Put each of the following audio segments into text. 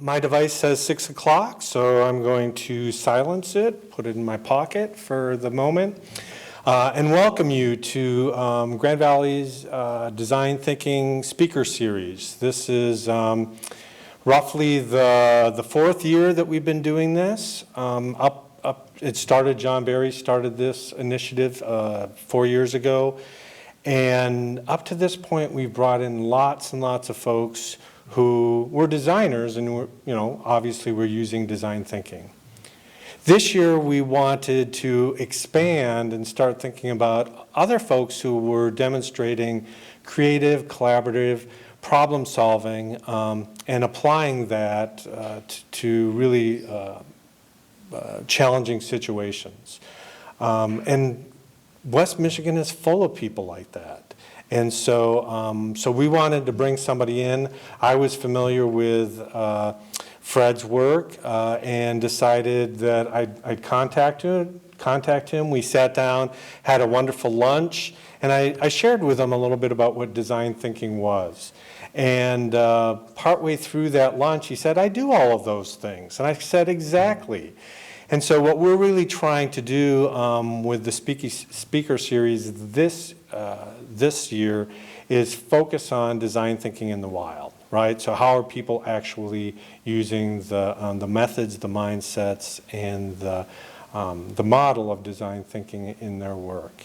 My device says 6 o'clock, so I'm going to silence it, put it in my pocket for the moment, and welcome you to Grand Valley's Design Thinking Speaker Series. This is roughly the fourth year that we've been doing this. John Barry started this initiative 4 years ago, and up to this point we've brought in lots and lots of folks who were designers, and obviously we're using design thinking. This year we wanted to expand and start thinking about other folks who were demonstrating creative, collaborative problem solving and applying that to really challenging situations. And West Michigan is full of people like that. And so we wanted to bring somebody in. I was familiar with Fred's work and decided that I'd contact him. We sat down, had a wonderful lunch, and I shared with him a little bit about what design thinking was. And partway through that lunch, he said, I do all of those things. And I said, exactly. And so what we're really trying to do with the speaker series this year is focus on design thinking in the wild, right? So how are people actually using the methods, the mindsets, and the model of design thinking in their work?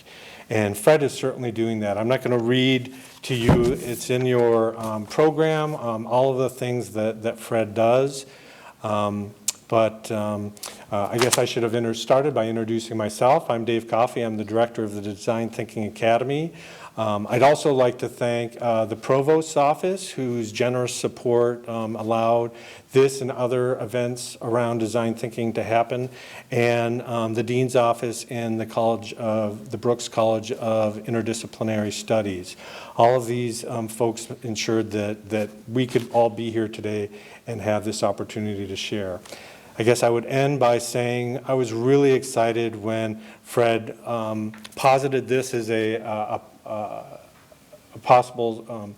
And Fred is certainly doing that. I'm not going to read to you, it's in your program, all of the things that Fred does. But I guess I should have started by introducing myself. I'm Dave Coffey. I'm the director of the Design Thinking Academy. I'd also like to thank the Provost's office, whose generous support allowed this and other events around design thinking to happen, and the Dean's office and the Brooks College of Interdisciplinary Studies. All of these folks ensured that we could all be here today and have this opportunity to share. I guess I would end by saying I was really excited when Fred posited this as a possible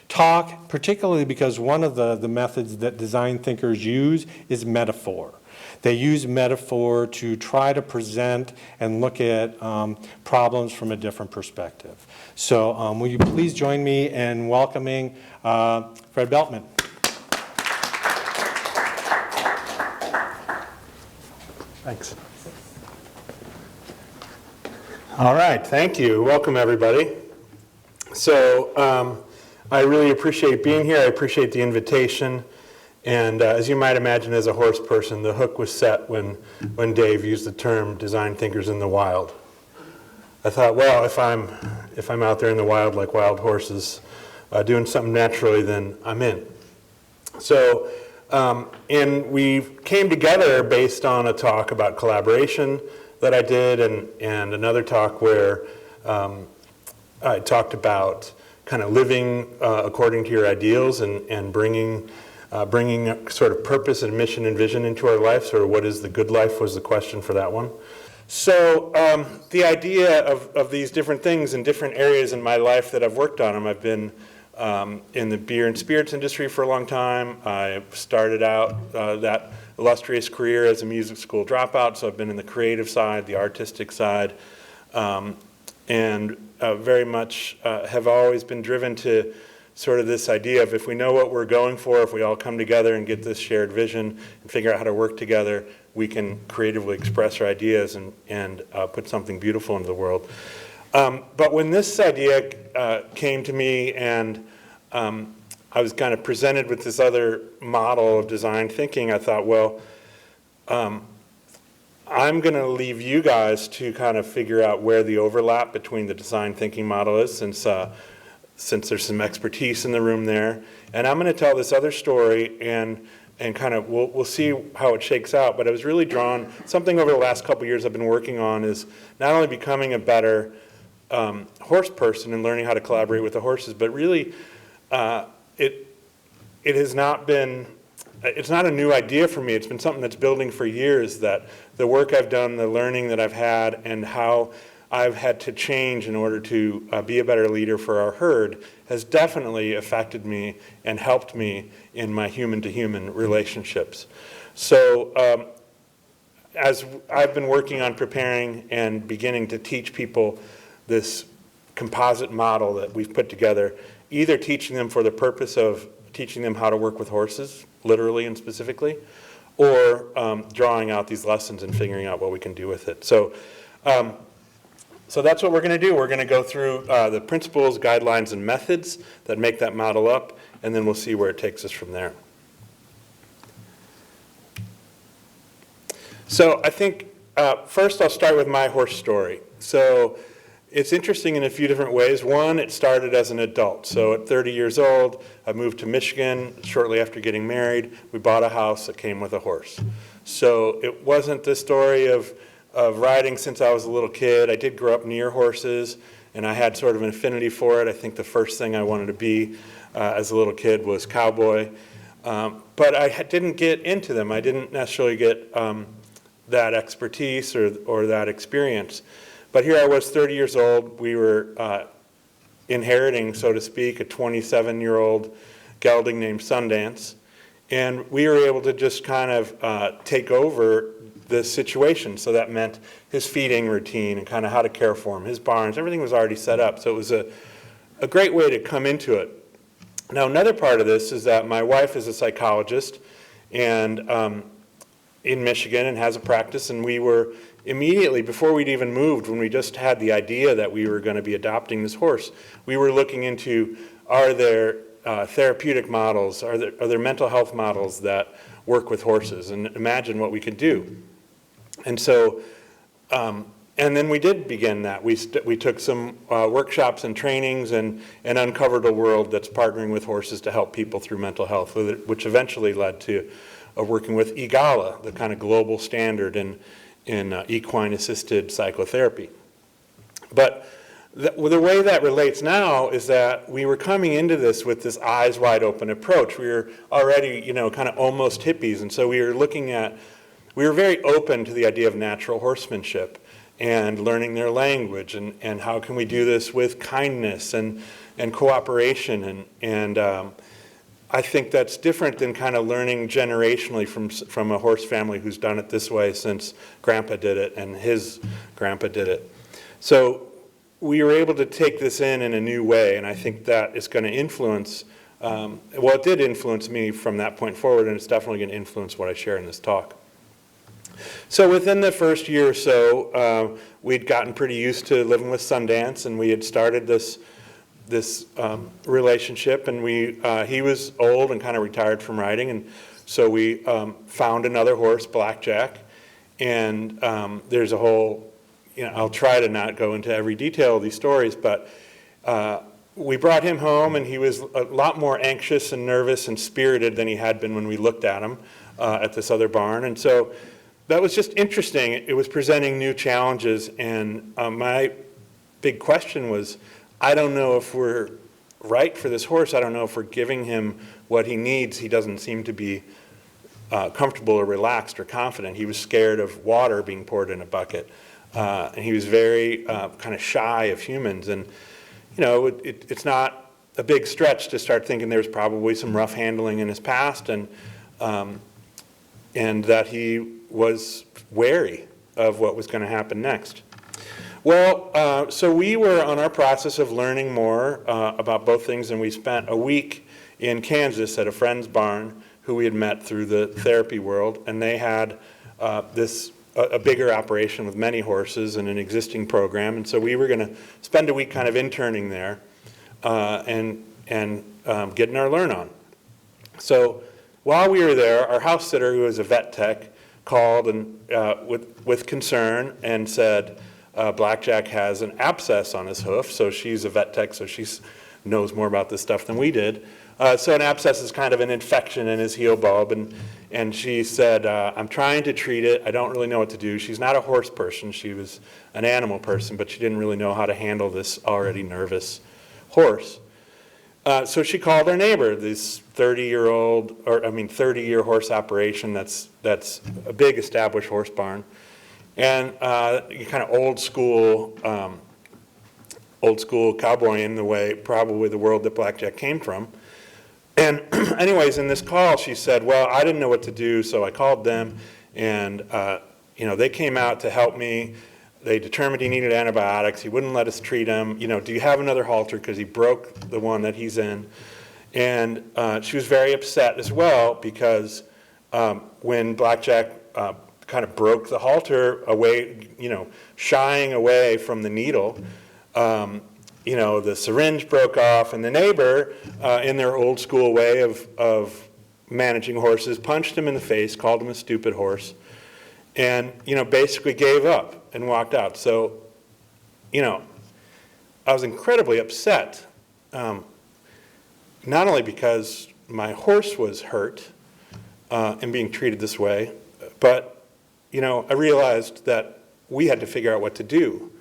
talk, particularly because one of the methods that design thinkers use is metaphor. They use metaphor to try to present and look at problems from a different perspective. So will you please join me in welcoming Fred Bueltmann. Thanks. All right, thank you. Welcome, everybody. So I really appreciate being here. I appreciate the invitation. And as you might imagine, as a horse person, the hook was set when Dave used the term design thinkers in the wild. I thought, well, if I'm out there in the wild like wild horses, doing something naturally, then I'm in. So, and we came together based on a talk about collaboration that I did, and another talk where I talked about kind of living according to your ideals and bringing sort of purpose and mission and vision into our life. Sort of what is the good life was the question for that one. So the idea of these different things in different areas in my life that I've worked on them. I've been in the beer and spirits industry for a long time. I started out that illustrious career as a music school dropout, so I've been in the creative side, the artistic side, and very much have always been driven to sort of this idea of if we know what we're going for, if we all come together and get this shared vision and figure out how to work together, we can creatively express our ideas and put something beautiful into the world. But when this idea came to me and I was kind of presented with this other model of design thinking, I thought, well, I'm going to leave you guys to kind of figure out where the overlap between the design thinking model is, since there's some expertise in the room there. And I'm going to tell this other story and kind of we'll see how it shakes out. But I was really drawn, something over the last couple of years I've been working on is not only becoming a better horse person and learning how to collaborate with the horses, but really it has not been, it's not a new idea for me. It's been something that's building for years, that the work I've done, the learning that I've had, and how I've had to change in order to be a better leader for our herd has definitely affected me and helped me in my human-to-human relationships. So as I've been working on preparing and beginning to teach people this composite model that we've put together, either teaching them for the purpose of teaching them how to work with horses, literally and specifically, or drawing out these lessons and figuring out what we can do with it. So that's what we're going to do. We're going to go through the principles, guidelines, and methods that make that model up, and then we'll see where it takes us from there. So I think first I'll start with my horse story. So it's interesting in a few different ways. One, it started as an adult. So at 30 years old, I moved to Michigan shortly after getting married. We bought a house that came with a horse. So it wasn't the story of riding since I was a little kid. I did grow up near horses, and I had sort of an affinity for it. I think the first thing I wanted to be as a little kid was cowboy. But I didn't get into them. I didn't necessarily get that expertise or that experience. But here I was, 30 years old. We were inheriting, so to speak, a 27-year-old gelding named Sundance. And we were able to just kind of take over the situation. So that meant his feeding routine and kind of how to care for him, his barns, everything was already set up. So it was a great way to come into it. Now, another part of this is that my wife is a psychologist and in Michigan and has a practice, and we were immediately, before we'd even moved, when we just had the idea that we were going to be adopting this horse, we were looking into, are there therapeutic models, are there mental health models that work with horses, and imagine what we could do. And so, and then we did begin that. We took some workshops and trainings and uncovered a world that's partnering with horses to help people through mental health, which eventually led to working with EGALA, the kind of global standard in equine-assisted psychotherapy. But the way that relates now is that we were coming into this with this eyes wide open approach. We were already, kind of almost hippies, and so we were very open to the idea of natural horsemanship and learning their language and how can we do this with kindness and cooperation and I think that's different than kind of learning generationally from a horse family who's done it this way since Grandpa did it and his grandpa did it. So we were able to take this in a new way, and I think that is going to influence, it did influence me from that point forward, and it's definitely going to influence what I share in this talk. So within the first year or so, we'd gotten pretty used to living with Sundance, and we had started this relationship, and he was old and kind of retired from riding, and so we found another horse, Blackjack, and there's a whole, I'll try to not go into every detail of these stories, but we brought him home, and he was a lot more anxious and nervous and spirited than he had been when we looked at him at this other barn, and so that was just interesting. It was presenting new challenges, and my big question was, I don't know if we're right for this horse. I don't know if we're giving him what he needs. He doesn't seem to be comfortable or relaxed or confident. He was scared of water being poured in a bucket. And he was very kind of shy of humans. And, it's not a big stretch to start thinking there's probably some rough handling in his past and that he was wary of what was going to happen next. Well, so we were on our process of learning more about both things, and we spent a week in Kansas at a friend's barn who we had met through the therapy world, and they had a bigger operation with many horses and an existing program, and so we were going to spend a week kind of interning there and getting our learn on. So while we were there, our house sitter, who was a vet tech, called and with concern and said, Blackjack has an abscess on his hoof, so she's a vet tech, so she knows more about this stuff than we did. So an abscess is kind of an infection in his heel bulb, and she said, I'm trying to treat it. I don't really know what to do. She's not a horse person. She was an animal person, but she didn't really know how to handle this already nervous horse. So she called our neighbor, this 30-year horse operation that's a big established horse barn. and kind of old school cowboy in the way, probably the world that blackjack came from. And anyways, in this call, she said, well, I didn't know what to do, so I called them, and they came out to help me. They determined he needed antibiotics. He wouldn't let us treat him. Do you have another halter? Because he broke the one that he's in. And she was very upset as well because when blackjack kind of broke the halter away, shying away from the needle, the syringe broke off, and the neighbor, in their old school way of managing horses, punched him in the face, called him a stupid horse, and, basically gave up and walked out. So, I was incredibly upset, not only because my horse was hurt and being treated this way, but, I realized that we had to figure out what to do.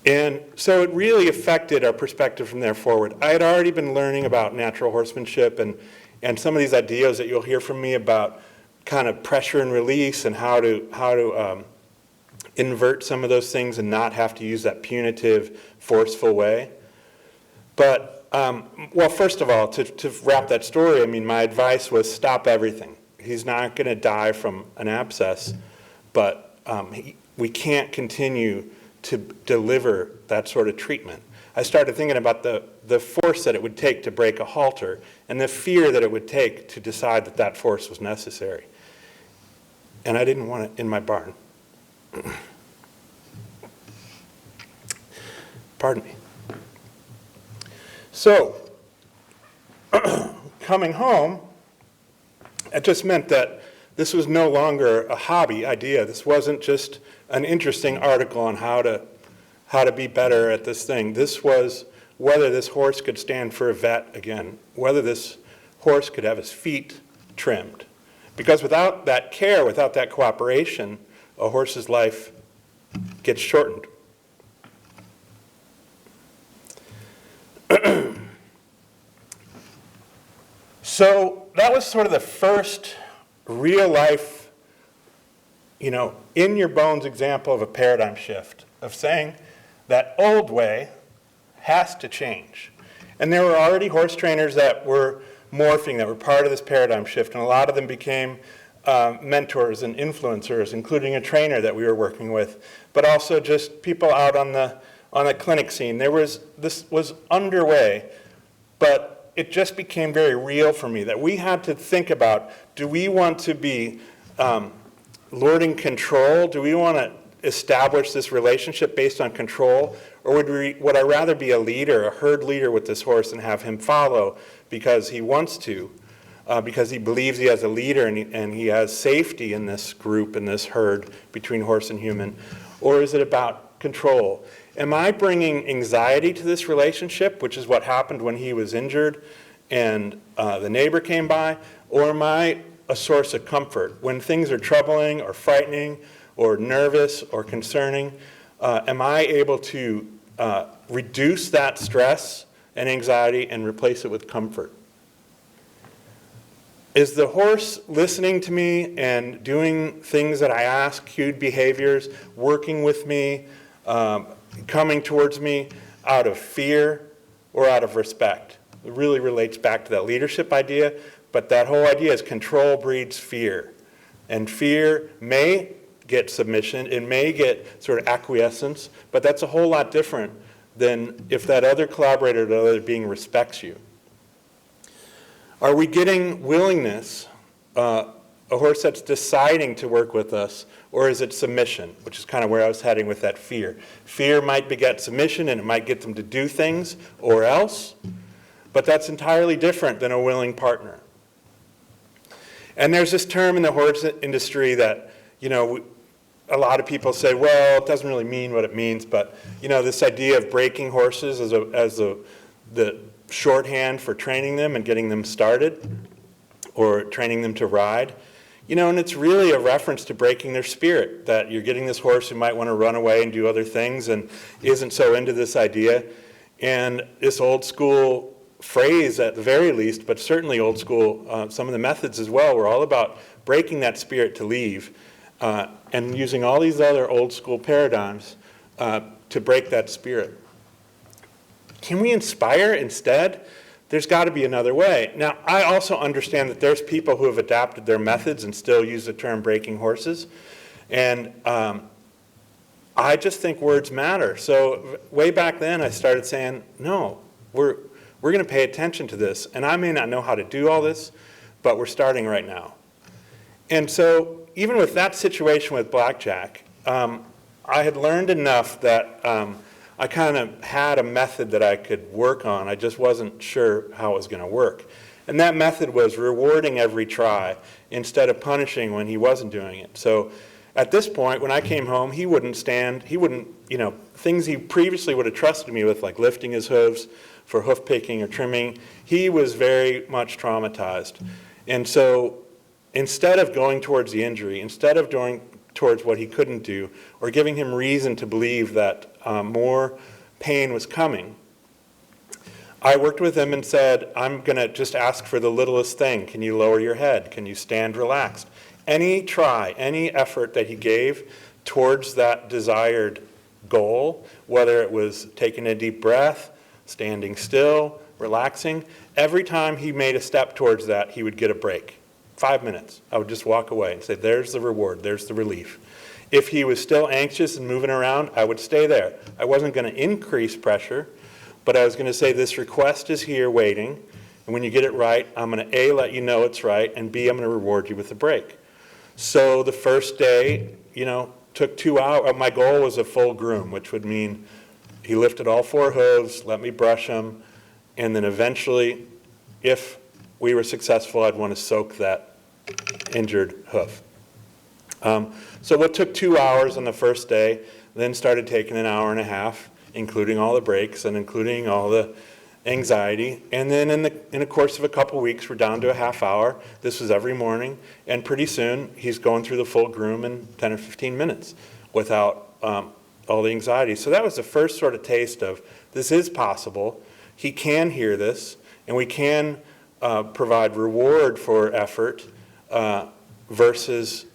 And so it really affected our perspective from there forward. I had already been learning about natural horsemanship and some of these ideas that you'll hear from me about kind of pressure and release and how to invert some of those things and not have to use that punitive, forceful way. But, well, first of all, to wrap that story, my advice was stop everything. He's not going to die from an abscess, but we can't continue to deliver that sort of treatment. I started thinking about the force that it would take to break a halter and the fear that it would take to decide that that force was necessary. And I didn't want it in my barn. Pardon me. So, coming home, it just meant that this was no longer a hobby idea. This wasn't just an interesting article on how to be better at this thing. This was whether this horse could stand for a vet again, whether this horse could have his feet trimmed. Because without that care, without that cooperation, a horse's life gets shortened. So that was sort of the first real life, in your bones example of a paradigm shift, of saying that old way has to change. And there were already horse trainers that were morphing, that were part of this paradigm shift, and a lot of them became mentors and influencers, including a trainer that we were working with, but also just people out on the clinic scene. This was underway, but it just became very real for me that we had to think about, do we want to be lording control? Do we want to establish this relationship based on control? Or would I rather be a leader, a herd leader with this horse and have him follow because he wants to, because he believes he has a leader and he has safety in this group, in this herd between horse and human? Or is it about control? Am I bringing anxiety to this relationship, which is what happened when he was injured and the neighbor came by? Or am I a source of comfort? When things are troubling or frightening or nervous or concerning, am I able to reduce that stress and anxiety and replace it with comfort? Is the horse listening to me and doing things that I ask, cued behaviors, working with me, coming towards me out of fear or out of respect? It really relates back to that leadership idea, but that whole idea is control breeds fear. And fear may get submission, it may get sort of acquiescence, but that's a whole lot different than if that other collaborator, the other being, respects you. Are we getting willingness, a horse that's deciding to work with us, or is it submission, which is kind of where I was heading with that fear. Fear might beget submission, and it might get them to do things or else, but that's entirely different than a willing partner. And there's this term in the horse industry that, a lot of people say, well, it doesn't really mean what it means, but, this idea of breaking horses as the shorthand for training them and getting them started, or training them to ride. And it's really a reference to breaking their spirit, that you're getting this horse who might want to run away and do other things and isn't so into this idea. And this old school phrase at the very least, but certainly old school, some of the methods as well, were all about breaking that spirit to leave and using all these other old school paradigms to break that spirit. Can we inspire instead? There's got to be another way. Now, I also understand that there's people who have adapted their methods and still use the term breaking horses. And I just think words matter. So way back then, I started saying, no, we're going to pay attention to this. And I may not know how to do all this, but we're starting right now. And so even with that situation with blackjack, I had learned enough that I kind of had a method that I could work on. I just wasn't sure how it was going to work. And that method was rewarding every try instead of punishing when he wasn't doing it. So at this point, when I came home, he wouldn't, things he previously would have trusted me with, like lifting his hooves for hoof picking or trimming, he was very much traumatized. And so instead of going towards the injury, instead of going towards what he couldn't do, or giving him reason to believe that more pain was coming, I worked with him and said, I'm going to just ask for the littlest thing. Can you lower your head? Can you stand relaxed? Any try, any effort that he gave towards that desired goal, whether it was taking a deep breath, standing still, relaxing, every time he made a step towards that, he would get a break. 5 minutes. I would just walk away and say, there's the reward, there's the relief. If he was still anxious and moving around, I would stay there. I wasn't going to increase pressure, but I was going to say, this request is here waiting, and when you get it right, I'm going to A, let you know it's right, and B, I'm going to reward you with a break. So the first day, took 2 hours. My goal was a full groom, which would mean he lifted all 4 hooves, let me brush them, and then eventually, if we were successful, I'd want to soak that injured hoof. So what took 2 hours on the first day, then started taking an hour and a half, including all the breaks and including all the anxiety. And then in the course of a couple weeks, we're down to a half hour. This was every morning. And pretty soon, he's going through the full groom in 10 or 15 minutes without all the anxiety. So that was the first sort of taste of, this is possible. He can hear this, and we can provide reward for effort versus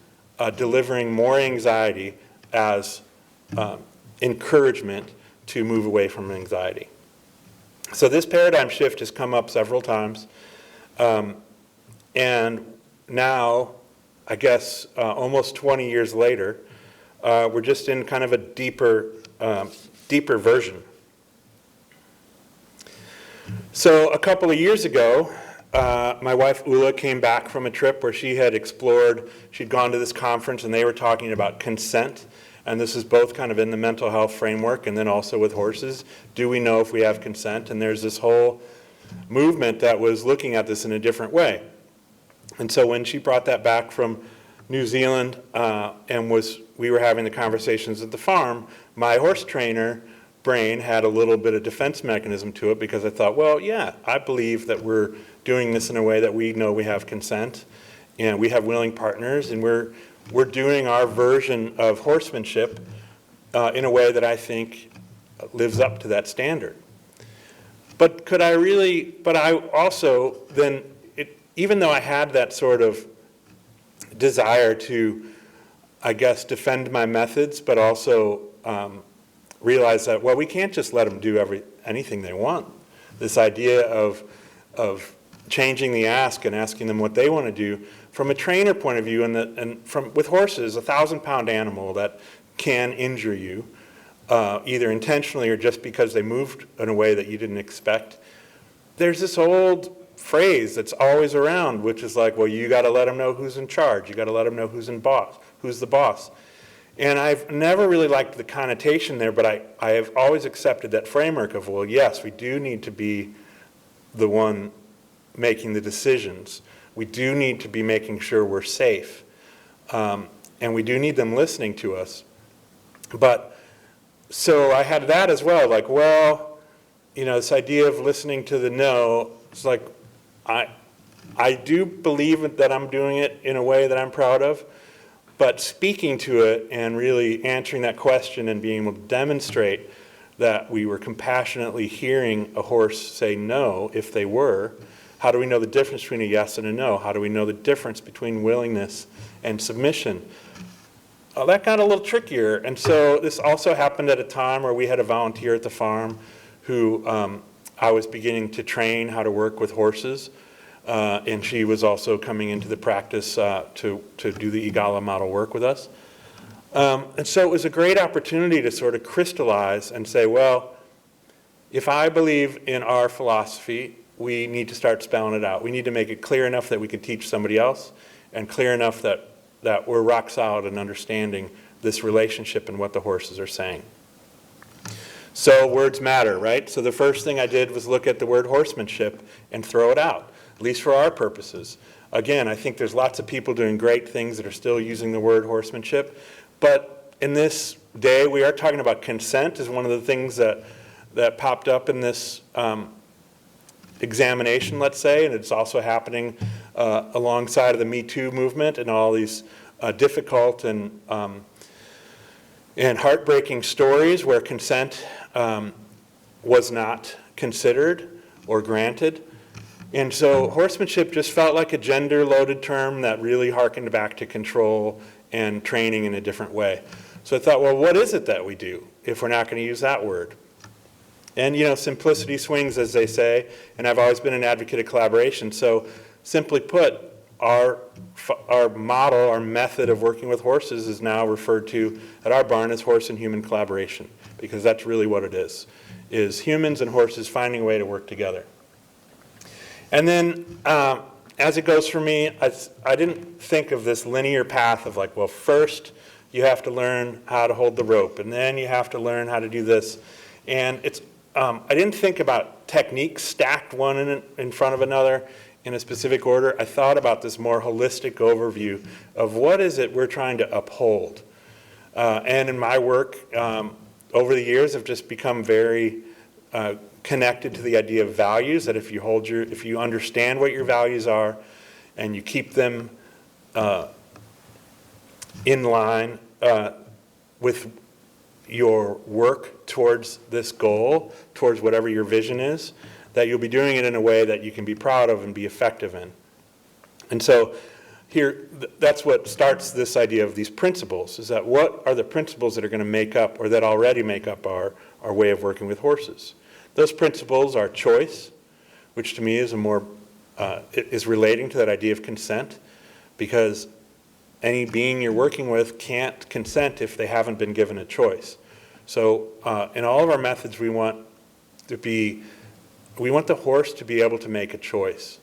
delivering more anxiety as encouragement to move away from anxiety. So this paradigm shift has come up several times. And now, I guess, almost 20 years later, we're just in kind of a deeper version. So a couple of years ago, my wife Ula came back from a trip where she had explored, she'd gone to this conference and they were talking about consent. And this is both kind of in the mental health framework and then also with horses. Do we know if we have consent? And there's this whole movement that was looking at this in a different way. And so when she brought that back from New Zealand and we were having the conversations at the farm, my horse trainer brain had a little bit of defense mechanism to it because I thought, well, yeah, I believe that we're doing this in a way that we know we have consent and we have willing partners and we're doing our version of horsemanship in a way that I think lives up to that standard. But I also then, even though I had that sort of desire to, I guess, defend my methods, but also realize that, well, we can't just let them do anything they want. This idea of changing the ask and asking them what they want to do, from a trainer point of view, with horses, a 1,000-pound animal that can injure you, either intentionally or just because they moved in a way that you didn't expect. There's this old phrase that's always around, which is like, well, you got to let them know who's in charge. You got to let them know who's the boss. And I've never really liked the connotation there, but I have always accepted that framework of, well, yes, we do need to be the one making the decisions. We do need to be making sure we're safe. And we do need them listening to us. But so I had that as well, like, well, this idea of listening to the no, it's like, I do believe that I'm doing it in a way that I'm proud of, but speaking to it and really answering that question and being able to demonstrate that we were compassionately hearing a horse say no if they were? How do we know the difference between a yes and a no? How do we know the difference between willingness and submission? That got a little trickier. And so this also happened at a time where we had a volunteer at the farm who I was beginning to train how to work with horses. And she was also coming into the practice to do the Igala model work with us. And so it was a great opportunity to sort of crystallize and say, well, if I believe in our philosophy, we need to start spelling it out. We need to make it clear enough that we can teach somebody else, and clear enough that we're rock solid in understanding this relationship and what the horses are saying. So words matter, right? So the first thing I did was look at the word horsemanship and throw it out, at least for our purposes. Again, I think there's lots of people doing great things that are still using the word horsemanship, but in this day we are talking about consent is one of the things that popped up in this examination, let's say, and it's also happening alongside of the Me Too movement and all these difficult and heartbreaking stories where consent was not considered or granted. And so horsemanship just felt like a gender-loaded term that really harkened back to control and training in a different way. So I thought, well, what is it that we do if we're not going to use that word? And, you know, simplicity swings, as they say, and I've always been an advocate of collaboration. So simply put, our model, our method of working with horses is now referred to at our barn as horse and human collaboration, because that's really what it is humans and horses finding a way to work together. And then as it goes for me, I didn't think of this linear path of like, well, first you have to learn how to hold the rope, and then you have to learn how to do this. And it's I didn't think about techniques stacked one in front of another in a specific order. I thought about this more holistic overview of what is it we're trying to uphold. And in my work over the years, I've just become very connected to the idea of values, that if you understand what your values are and you keep them in line with your work towards this goal, towards whatever your vision is, that you'll be doing it in a way that you can be proud of and be effective in. And so here, that's what starts this idea of these principles, is that what are the principles that are going to make up, or that already make up our way of working with horses? Those principles are choice, which to me is is relating to that idea of consent, because any being you're working with can't consent if they haven't been given a choice. So in all of our methods, we want the horse to be able to make a choice.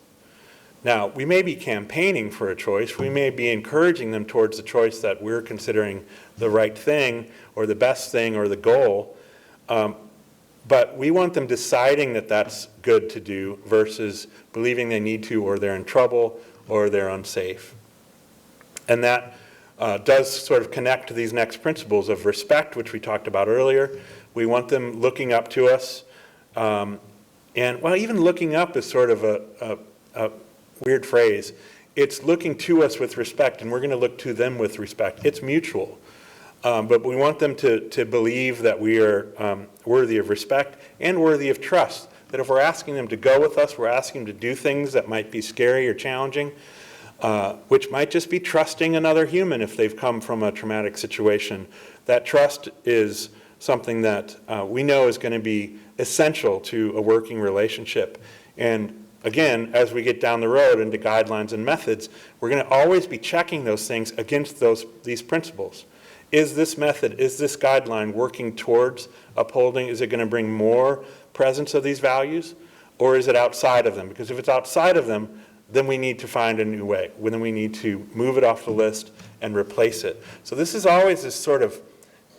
Now, we may be campaigning for a choice. We may be encouraging them towards the choice that we're considering the right thing or the best thing or the goal. But we want them deciding that that's good to do versus believing they need to, or they're in trouble, or they're unsafe. And that does sort of connect to these next principles of respect, which we talked about earlier. We want them looking up to us. And, well, even looking up is sort of a weird phrase. It's looking to us with respect, and we're going to look to them with respect. It's mutual. But we want them to believe that we are worthy of respect and worthy of trust. That if we're asking them to go with us, we're asking them to do things that might be scary or challenging, which might just be trusting another human if they've come from a traumatic situation. That trust is something that we know is going to be essential to a working relationship. And again, as we get down the road into guidelines and methods, we're going to always be checking those things against these principles. Is this method, is this guideline working towards upholding? Is it going to bring more presence of these values, or is it outside of them? Because if it's outside of them, then we need to find a new way. Then we need to move it off the list and replace it. So this is always this sort of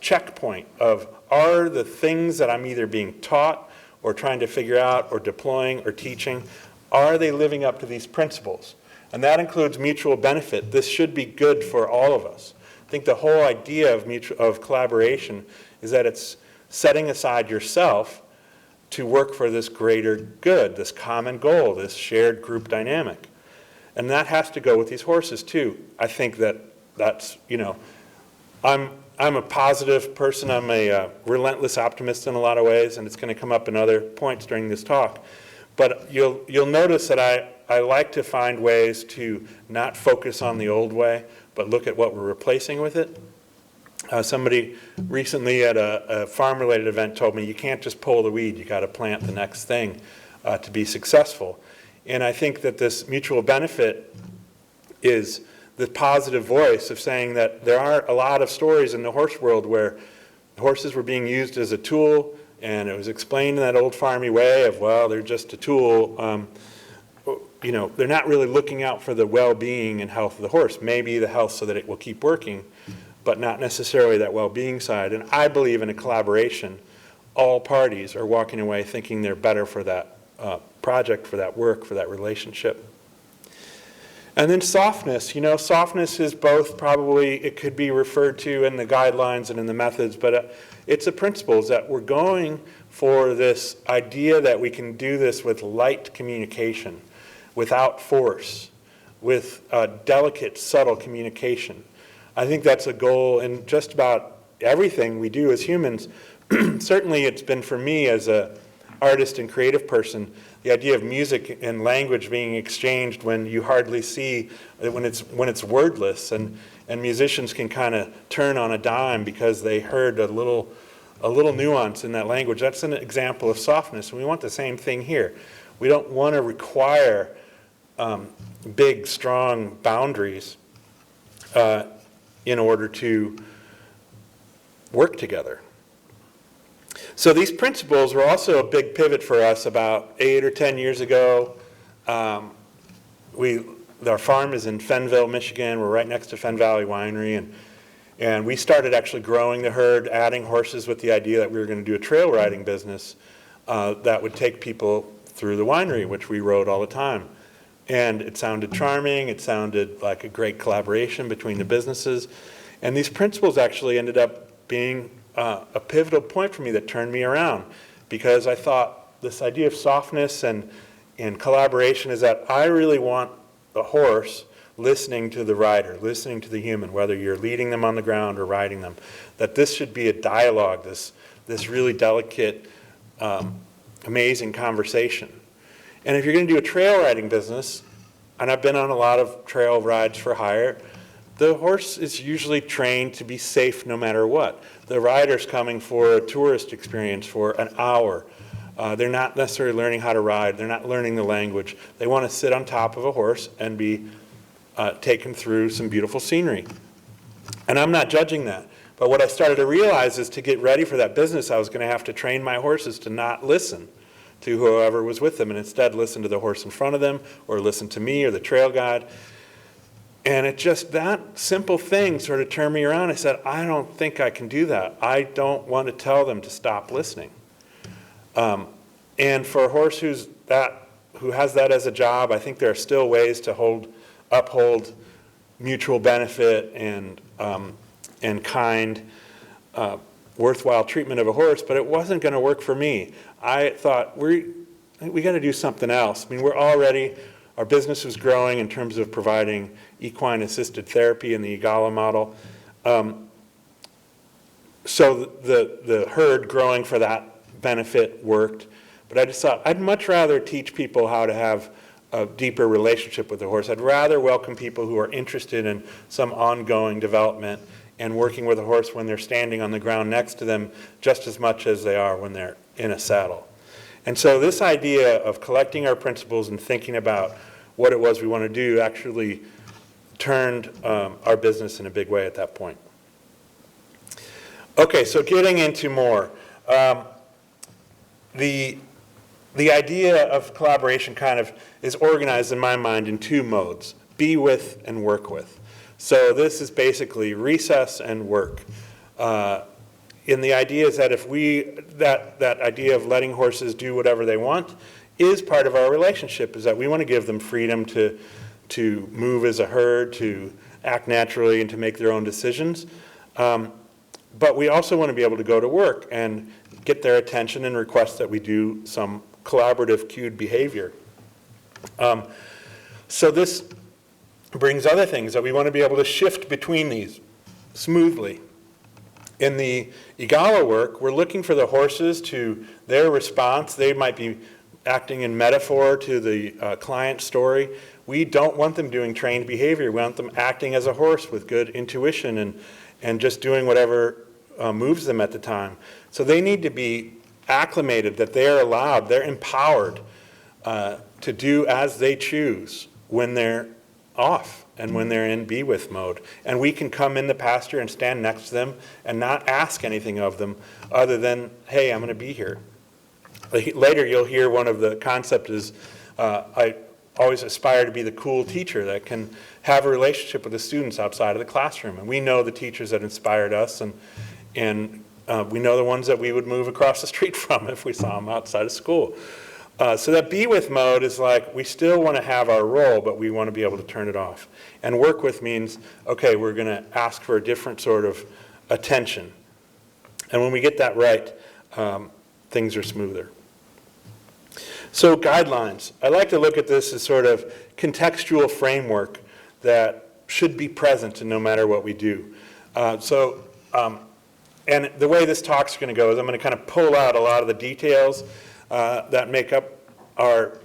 checkpoint of, are the things that I'm either being taught or trying to figure out or deploying or teaching, are they living up to these principles? And that includes mutual benefit. This should be good for all of us. I think the whole idea of collaboration is that it's setting aside yourself to work for this greater good, this common goal, this shared group dynamic. And that has to go with these horses too. I think that's, I'm a positive person. I'm a relentless optimist in a lot of ways, and it's going to come up in other points during this talk. But you'll notice that I like to find ways to not focus on the old way, but look at what we're replacing with it. Somebody recently at a farm-related event told me, you can't just pull the weed, you got to plant the next thing to be successful. And I think that this mutual benefit is the positive voice of saying that there are a lot of stories in the horse world where horses were being used as a tool, and it was explained in that old farmy way of, well, they're just a tool. They're not really looking out for the well-being and health of the horse. Maybe the health so that it will keep working, but not necessarily that well-being side. And I believe in a collaboration. All parties are walking away thinking they're better for that project, for that work, for that relationship. And then softness. Softness is both probably, it could be referred to in the guidelines and in the methods, but it's the principles that we're going for this idea that we can do this with light communication, without force, with delicate, subtle communication. I think that's a goal in just about everything we do as humans. Certainly it's been for me as an artist and creative person, the idea of music and language being exchanged when you hardly see, when it's wordless, and musicians can kind of turn on a dime because they heard a little nuance in that language. That's an example of softness, and we want the same thing here. We don't want to require big, strong boundaries in order to work together. So these principles were also a big pivot for us about 8 or 10 years ago. Our farm is in Fenville, Michigan. We're right next to Fen Valley Winery, and we started actually growing the herd, adding horses with the idea that we were going to do a trail riding business that would take people through the winery, which we rode all the time. And it sounded charming. It sounded like a great collaboration between the businesses. And these principles actually ended up being a pivotal point for me that turned me around, because I thought this idea of softness and collaboration is that I really want the horse listening to the rider, listening to the human, whether you're leading them on the ground or riding them, that this should be a dialogue, this really delicate, amazing conversation. And if you're going to do a trail riding business, and I've been on a lot of trail rides for hire, the horse is usually trained to be safe no matter what. The rider's coming for a tourist experience for an hour. They're not necessarily learning how to ride. They're not learning the language. They want to sit on top of a horse and be taken through some beautiful scenery. And I'm not judging that. But what I started to realize is to get ready for that business, I was going to have to train my horses to not listen to whoever was with them, and instead listen to the horse in front of them, or listen to me or the trail guide. And it just, that simple thing sort of turned me around. I said, I don't think I can do that. I don't want to tell them to stop listening. And for a horse who has that as a job, I think there are still ways to uphold mutual benefit and kind, worthwhile treatment of a horse, but it wasn't going to work for me. I thought, we got to do something else. I mean, our business was growing in terms of providing equine-assisted therapy in the EGALA model. So the herd growing for that benefit worked. But I just thought, I'd much rather teach people how to have a deeper relationship with the horse. I'd rather welcome people who are interested in some ongoing development and working with a horse when they're standing on the ground next to them just as much as they are when they're in a saddle. And so this idea of collecting our principles and thinking about what it was we want to do actually turned our business in a big way at that point. Okay, so getting into more. The idea of collaboration kind of is organized in my mind in two modes: be with and work with. So this is basically recess and work. And the idea is that if that idea of letting horses do whatever they want is part of our relationship, is that we want to give them freedom to move as a herd, to act naturally, and to make their own decisions. But we also want to be able to go to work and get their attention and request that we do some collaborative cued behavior. So this brings other things, that we want to be able to shift between these smoothly. In the Igala work, we're looking for the horses to their response. They might be acting in metaphor to the client's story. We don't want them doing trained behavior. We want them acting as a horse with good intuition and just doing whatever moves them at the time. So they need to be acclimated that they're allowed, they're empowered to do as they choose when they're off and when they're in be with mode. And we can come in the pasture and stand next to them and not ask anything of them other than, hey, I'm going to be here. Later you'll hear one of the concepts is, I always aspire to be the cool teacher that can have a relationship with the students outside of the classroom. And we know the teachers that inspired us, and we know the ones that we would move across the street from if we saw them outside of school. So that be with mode is like, we still want to have our role, but we want to be able to turn it off. And work with means, okay, we're going to ask for a different sort of attention. And when we get that right, things are smoother. So guidelines. I like to look at this as sort of contextual framework that should be present in no matter what we do. And the way this talk's going to go is I'm going to kind of pull out a lot of the details that make up our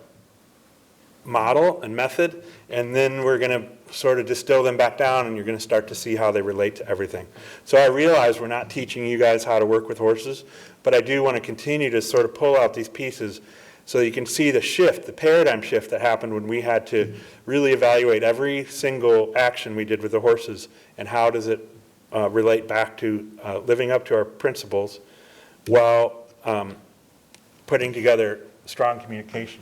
model and method, and then we're going to sort of distill them back down, and you're going to start to see how they relate to everything. So I realize we're not teaching you guys how to work with horses, but I do want to continue to sort of pull out these pieces so you can see the shift, the paradigm shift that happened when we had to really evaluate every single action we did with the horses and how does it relate back to living up to our principles while putting together strong communication.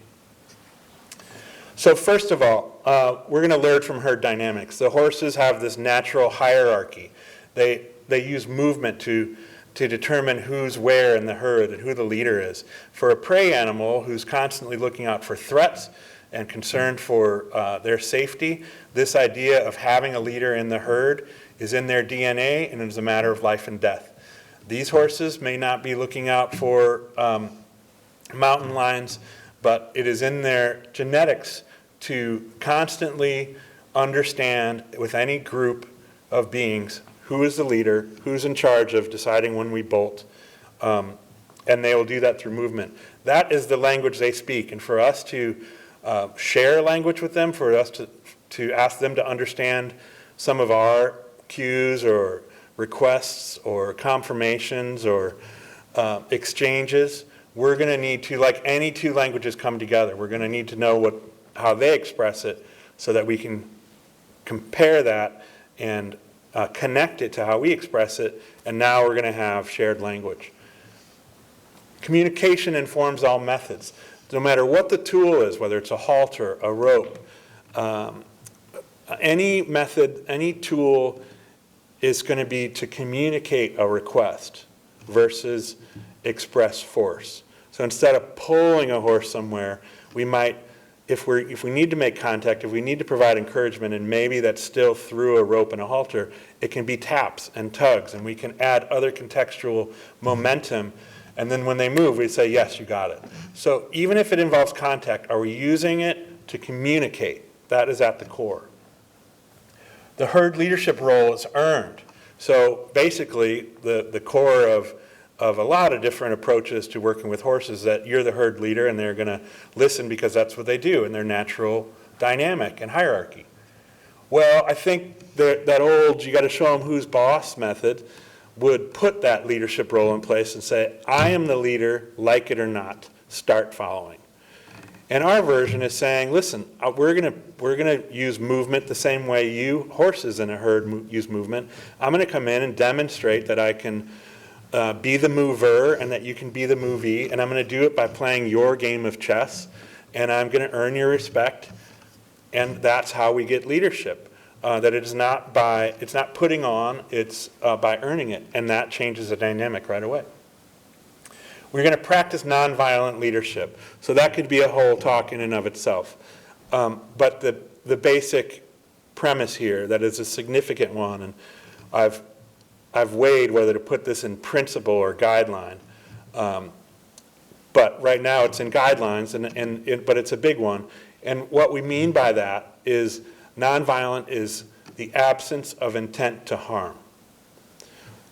So first of all, we're going to learn from herd dynamics. The horses have this natural hierarchy. They use movement to determine who's where in the herd and who the leader is. For a prey animal who's constantly looking out for threats and concerned for their safety, this idea of having a leader in the herd is in their DNA and is a matter of life and death. These horses may not be looking out for mountain lions, but it is in their genetics to constantly understand with any group of beings who is the leader, who's in charge of deciding when we bolt, and they will do that through movement. That is the language they speak, and for us to share language with them, for us to ask them to understand some of our cues or requests or confirmations or exchanges, we're going to need to, like any two languages come together, we're going to need to know how they express it so that we can compare that and connect it to how we express it, and now we're going to have shared language. Communication informs all methods. No matter what the tool is, whether it's a halter, a rope, any method, any tool is going to be to communicate a request versus express force. So instead of pulling a horse somewhere, we might, if we need to make contact, if we need to provide encouragement, and maybe that's still through a rope and a halter, it can be taps and tugs, and we can add other contextual momentum, and then when they move, we say, yes, you got it. So even if it involves contact, are we using it to communicate? That is at the core. The herd leadership role is earned. So basically, the core of a lot of different approaches to working with horses, that you're the herd leader and they're going to listen because that's what they do in their natural dynamic and hierarchy. Well, I think that old you got to show them who's boss method would put that leadership role in place and say, I am the leader, like it or not, start following. And our version is saying, listen, we're going to use movement the same way you horses in a herd use movement. I'm going to come in and demonstrate that I can be the mover and that you can be the movee, and I'm going to do it by playing your game of chess, and I'm going to earn your respect, and that's how we get leadership. That it's not putting on, it's by earning it, and that changes the dynamic right away. We're going to practice nonviolent leadership. So that could be a whole talk in and of itself. But the basic premise here, that is a significant one, and I've weighed whether to put this in principle or guideline. But right now it's in guidelines, but it's a big one. And what we mean by that is nonviolent is the absence of intent to harm.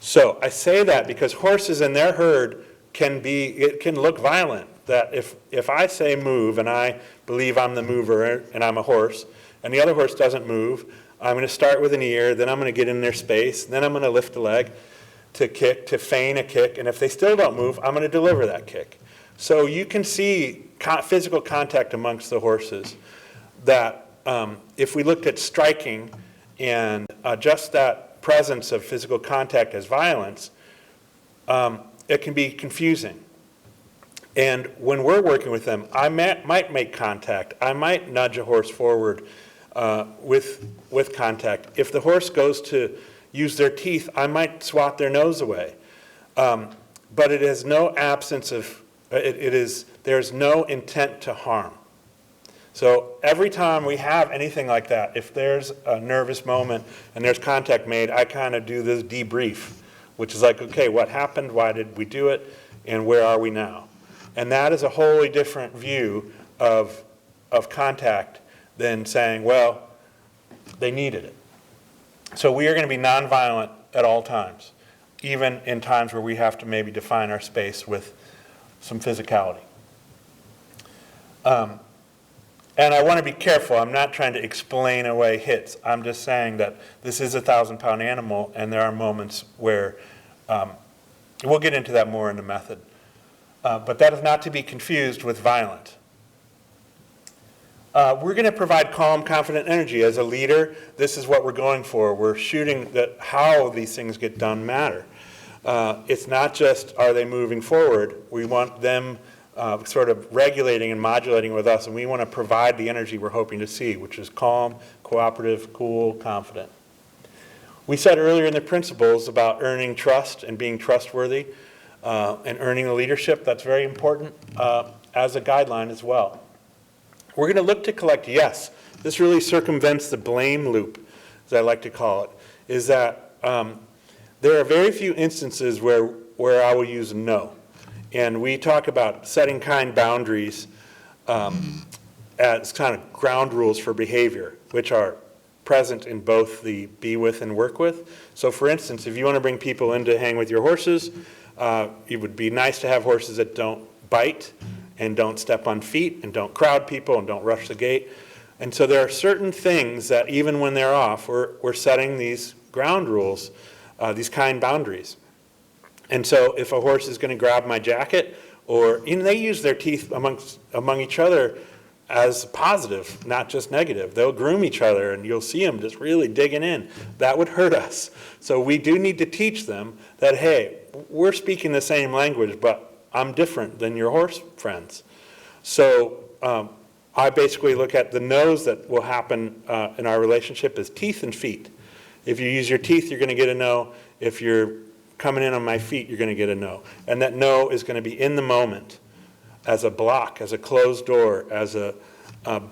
So I say that because horses in their herd it can look violent. That if I say move and I believe I'm the mover and I'm a horse, and the other horse doesn't move, I'm going to start with an ear, then I'm going to get in their space, then I'm going to lift a leg to kick, to feign a kick, and if they still don't move, I'm going to deliver that kick. So you can see physical contact amongst the horses that if we looked at striking and just that presence of physical contact as violence, it can be confusing. And when we're working with them, I might make contact. I might nudge a horse forward with contact. If the horse goes to use their teeth, I might swat their nose away. But it has no absence of, there's no intent to harm. So every time we have anything like that, if there's a nervous moment and there's contact made, I kind of do this debrief, which is like, okay, what happened? Why did we do it? And where are we now? And that is a wholly different view of contact than saying, well, they needed it. So we are going to be nonviolent at all times, even in times where we have to maybe define our space with some physicality. And I want to be careful. I'm not trying to explain away hits. I'm just saying that this is a 1,000-pound animal, and there are moments where we'll get into that more in the method. But that is not to be confused with violent. We're going to provide calm, confident energy. As a leader, this is what we're going for. We're shooting that how these things get done matter. It's not just are they moving forward. We want them sort of regulating and modulating with us, and we want to provide the energy we're hoping to see, which is calm, cooperative, cool, confident. We said earlier in the principles about earning trust and being trustworthy and earning the leadership. That's very important as a guideline as well. We're going to look to collect yes. This really circumvents the blame loop, as I like to call it, is that there are very few instances where I will use no. And we talk about setting kind boundaries as kind of ground rules for behavior, which are present in both the be with and work with. So for instance, if you want to bring people in to hang with your horses, it would be nice to have horses that don't bite and don't step on feet and don't crowd people and don't rush the gate. And so there are certain things that even when they're off, we're setting these ground rules, these kind boundaries. And so if a horse is going to grab my jacket, or they use their teeth among each other as positive, not just negative. They'll groom each other, and you'll see them just really digging in. That would hurt us. So we do need to teach them that, hey, we're speaking the same language, but I'm different than your horse friends. So I basically look at the no's that will happen in our relationship as teeth and feet. If you use your teeth, you're going to get a no. If you're coming in on my feet, you're going to get a no. And that no is going to be in the moment, as a block, as a closed door, as a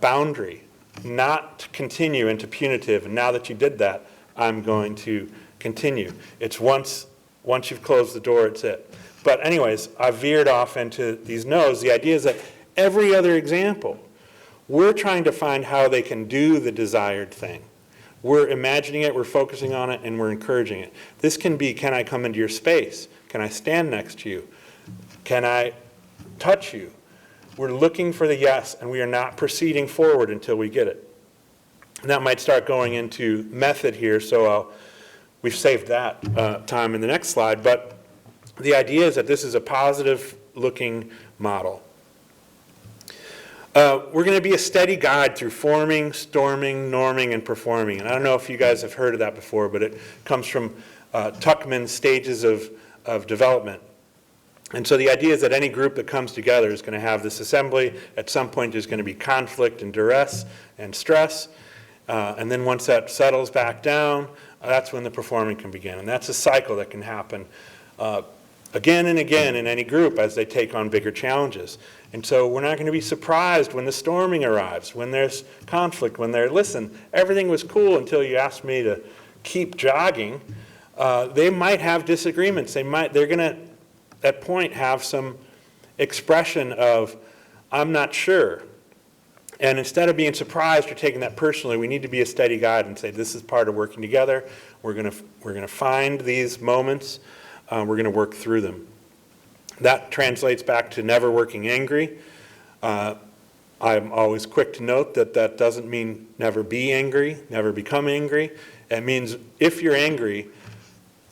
boundary, not to continue into punitive. And now that you did that, I'm going to continue. It's once you've closed the door, it's it. But anyways, I veered off into these no's. The idea is that every other example, we're trying to find how they can do the desired thing. We're imagining it, we're focusing on it, and we're encouraging it. This can be, can I come into your space? Can I stand next to you? Can I touch you? We're looking for the yes, and we are not proceeding forward until we get it. And that might start going into method here, so we've saved that time in the next slide. But the idea is that this is a positive-looking model. We're going to be a steady guide through forming, storming, norming, and performing. And I don't know if you guys have heard of that before, but it comes from Tuckman's stages of development. And so the idea is that any group that comes together is going to have this assembly. At some point, there's going to be conflict and duress and stress. And then once that settles back down, that's when the performing can begin. And that's a cycle that can happen again and again in any group as they take on bigger challenges. And so we're not going to be surprised when the storming arrives, when there's conflict, when listen, everything was cool until you asked me to keep jogging. They might have disagreements. They're going to, at that point, have some expression of, I'm not sure. And instead of being surprised or taking that personally, we need to be a steady guide and say, this is part of working together. We're going to find these moments. We're going to work through them. That translates back to never working angry. I'm always quick to note that that doesn't mean never be angry, never become angry. It means if you're angry,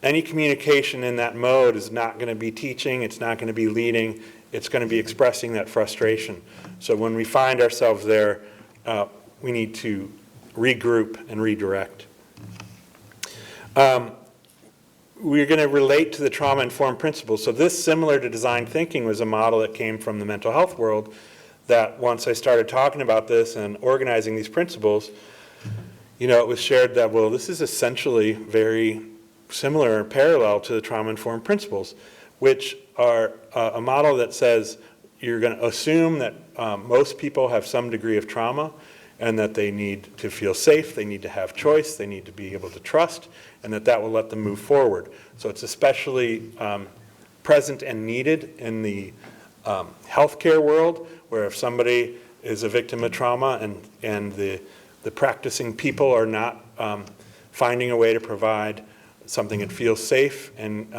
any communication in that mode is not going to be teaching, it's not going to be leading, it's going to be expressing that frustration. So when we find ourselves there, we need to regroup and redirect. We're going to relate to the trauma-informed principles. So this, similar to design thinking, was a model that came from the mental health world, that once I started talking about this and organizing these principles, it was shared that, well, this is essentially very similar or parallel to the trauma-informed principles, which are a model that says you're going to assume that most people have some degree of trauma and that they need to feel safe, they need to have choice, they need to be able to trust, and that will let them move forward. So it's especially present and needed in the healthcare world, where if somebody is a victim of trauma and the practicing people are not finding a way to provide something that feels safe and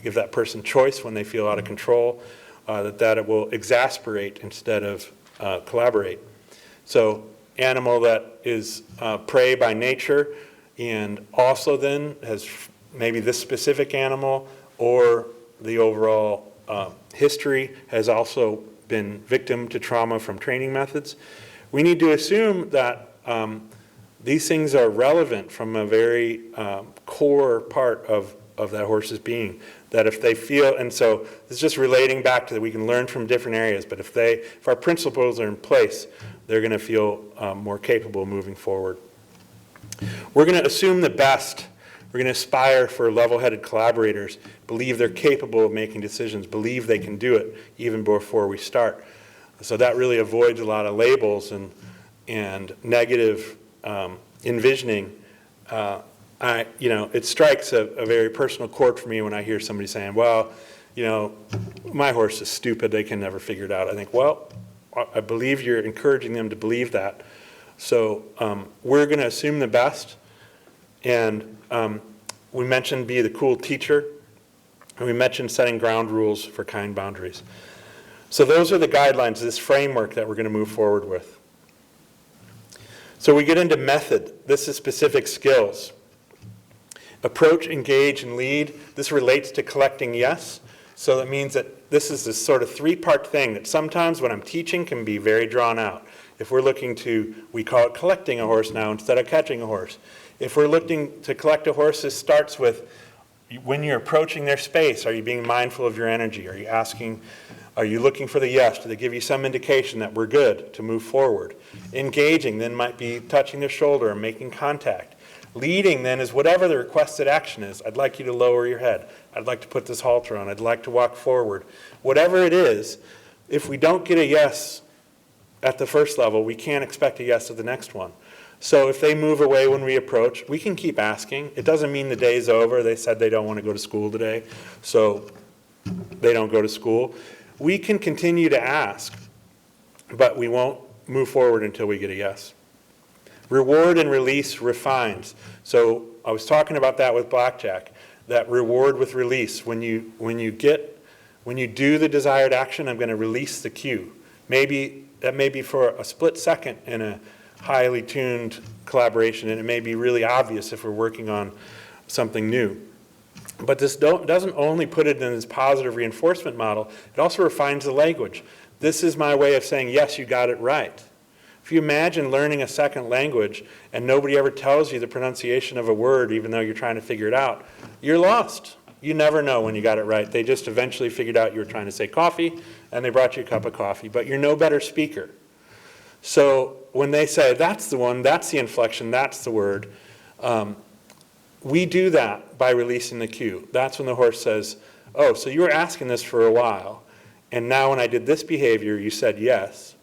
give that person choice when they feel out of control, that it will exasperate instead of collaborate. So animal that is prey by nature and also then has maybe this specific animal or the overall history has also been victim to trauma from training methods. We need to assume that these things are relevant from a very core part of that horse's being. That if they feel, and so it's just relating back to that we can learn from different areas, but if our principles are in place, they're going to feel more capable moving forward. We're going to assume the best. We're going to aspire for level-headed collaborators, believe they're capable of making decisions, believe they can do it even before we start. So that really avoids a lot of labels and negative envisioning. It strikes a very personal chord for me when I hear somebody saying, well, my horse is stupid, they can never figure it out. I think, well, I believe you're encouraging them to believe that. So we're going to assume the best. And we mentioned be the cool teacher. And we mentioned setting ground rules for kind boundaries. So those are the guidelines, this framework that we're going to move forward with. So we get into method. This is specific skills. Approach, engage, and lead. This relates to collecting yes. So that means that this is this sort of three-part thing that sometimes when I'm teaching can be very drawn out. If we're looking to, we call it collecting a horse now instead of catching a horse. If we're looking to collect a horse, this starts with when you're approaching their space, are you being mindful of your energy? Are you asking, are you looking for the yes? Do they give you some indication that we're good to move forward? Engaging then might be touching their shoulder and making contact. Leading then is whatever the requested action is. I'd like you to lower your head. I'd like to put this halter on. I'd like to walk forward. Whatever it is, if we don't get a yes at the first level, we can't expect a yes at the next one. So if they move away when we approach, we can keep asking. It doesn't mean the day's over. They said they don't want to go to school today, so they don't go to school. We can continue to ask, but we won't move forward until we get a yes. Reward and release refines. So I was talking about that with blackjack, that reward with release. When you do the desired action, I'm going to release the cue. Maybe that may be for a split second in a highly tuned collaboration, and it may be really obvious if we're working on something new. But this doesn't only put it in this positive reinforcement model, it also refines the language. This is my way of saying, yes, you got it right. If you imagine learning a second language and nobody ever tells you the pronunciation of a word, even though you're trying to figure it out, you're lost. You never know when you got it right. They just eventually figured out you were trying to say coffee, and they brought you a cup of coffee, but you're no better speaker. So when they say, that's the one, that's the inflection, that's the word, we do that by releasing the cue. That's when the horse says, oh, so you were asking this for a while, and now when I did this behavior, you said yes.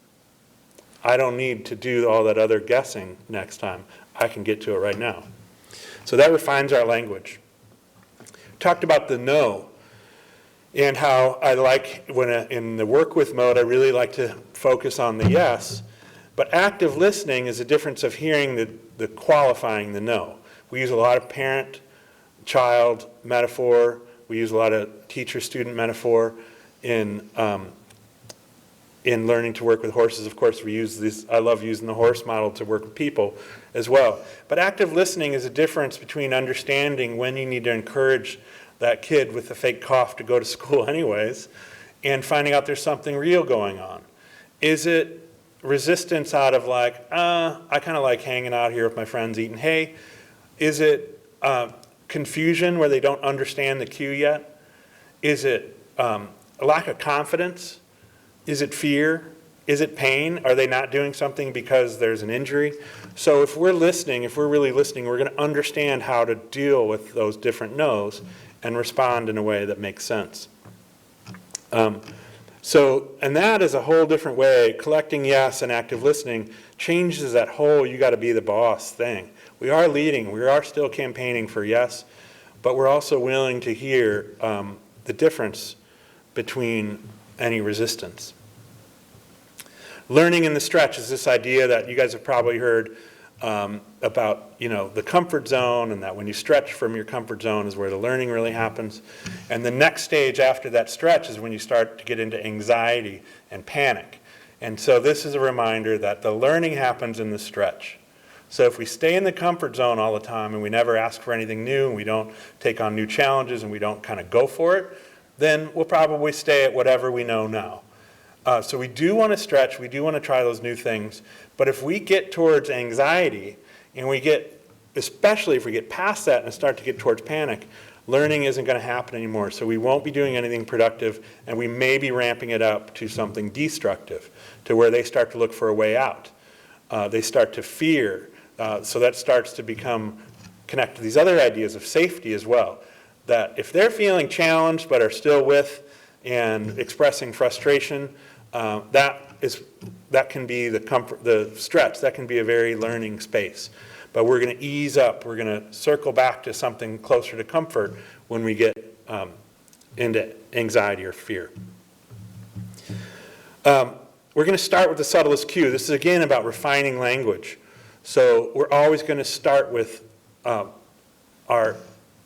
I don't need to do all that other guessing next time. I can get to it right now. So that refines our language. Talked about the no, and how I like, when in the work with mode, I really like to focus on the yes. But active listening is the difference of hearing the qualifying the no. We use a lot of parent-child metaphor. We use a lot of teacher-student metaphor in learning to work with horses. Of course, we use this. I love using the horse model to work with people as well. But active listening is a difference between understanding when you need to encourage that kid with the fake cough to go to school anyways, and finding out there's something real going on. Is it resistance out of like, I kind of like hanging out here with my friends eating hay? Is it confusion where they don't understand the cue yet? Is it a lack of confidence? Is it fear? Is it pain? Are they not doing something because there's an injury? So if we're listening, if we're really listening, we're going to understand how to deal with those different no's and respond in a way that makes sense. And that is a whole different way. Collecting yes and active listening changes that whole you got to be the boss thing. We are leading. We are still campaigning for yes, but we're also willing to hear the difference between any resistance. Learning in the stretch is this idea that you guys have probably heard about, the comfort zone, and that when you stretch from your comfort zone is where the learning really happens. And the next stage after that stretch is when you start to get into anxiety and panic. And so this is a reminder that the learning happens in the stretch. So if we stay in the comfort zone all the time and we never ask for anything new and we don't take on new challenges and we don't kind of go for it, then we'll probably stay at whatever we know now. So we do want to stretch, we do want to try those new things, but if we get towards anxiety and especially if we get past that and start to get towards panic, learning isn't going to happen anymore. So we won't be doing anything productive, and we may be ramping it up to something destructive, to where they start to look for a way out. They start to fear. So that starts to connect to these other ideas of safety as well. That if they're feeling challenged but are still with and expressing frustration, that can be the stretch. That can be a very learning space. But we're going to ease up. We're going to circle back to something closer to comfort when we get into anxiety or fear. We're going to start with the subtlest cue. This is again about refining language. So we're always going to start with our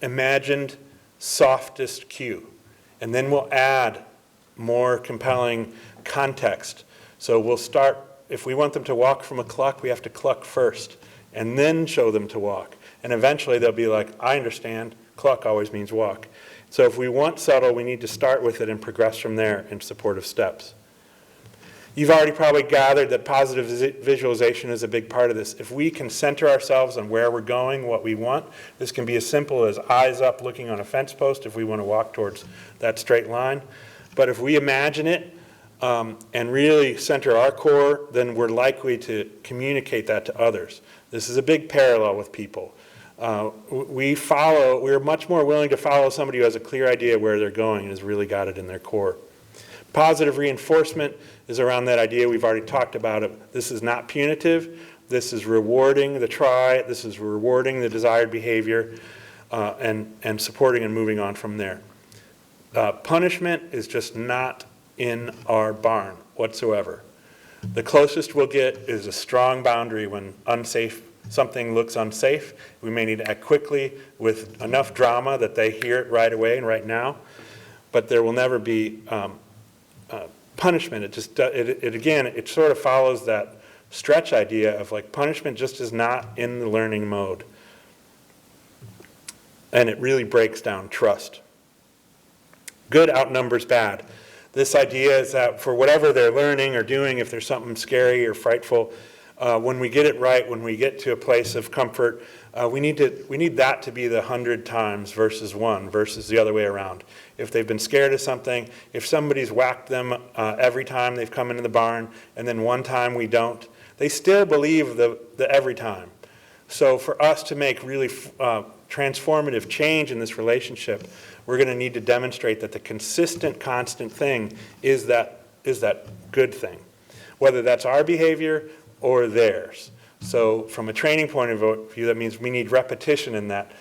imagined softest cue. And then we'll add more compelling context. So we'll start, if we want them to walk from a cluck, we have to cluck first, and then show them to walk. And eventually they'll be like, I understand, cluck always means walk. So if we want subtle, we need to start with it and progress from there in supportive steps. You've already probably gathered that positive visualization is a big part of this. If we can center ourselves on where we're going, what we want, this can be as simple as eyes up looking on a fence post if we want to walk towards that straight line. But if we imagine it and really center our core, then we're likely to communicate that to others. This is a big parallel with people. We're much more willing to follow somebody who has a clear idea where they're going and has really got it in their core. Positive reinforcement is around that idea. We've already talked about it. This is not punitive. This is rewarding the try. This is rewarding the desired behavior and supporting and moving on from there. Punishment is just not in our barn whatsoever. The closest we'll get is a strong boundary when something looks unsafe. We may need to act quickly with enough drama that they hear it right away and right now. But there will never be punishment. It sort of follows that stretch idea of like punishment just is not in the learning mode. And it really breaks down trust. Good outnumbers bad. This idea is that for whatever they're learning or doing, if there's something scary or frightful, when we get it right, when we get to a place of comfort, we need that to be the 100 times versus 1 versus the other way around. If they've been scared of something, if somebody's whacked them every time they've come into the barn, and then one time we don't, they still believe the every time. So for us to make really transformative change in this relationship, we're going to need to demonstrate that the consistent, constant thing is that good thing, whether that's our behavior or theirs. So from a training point of view, that means we need repetition in that.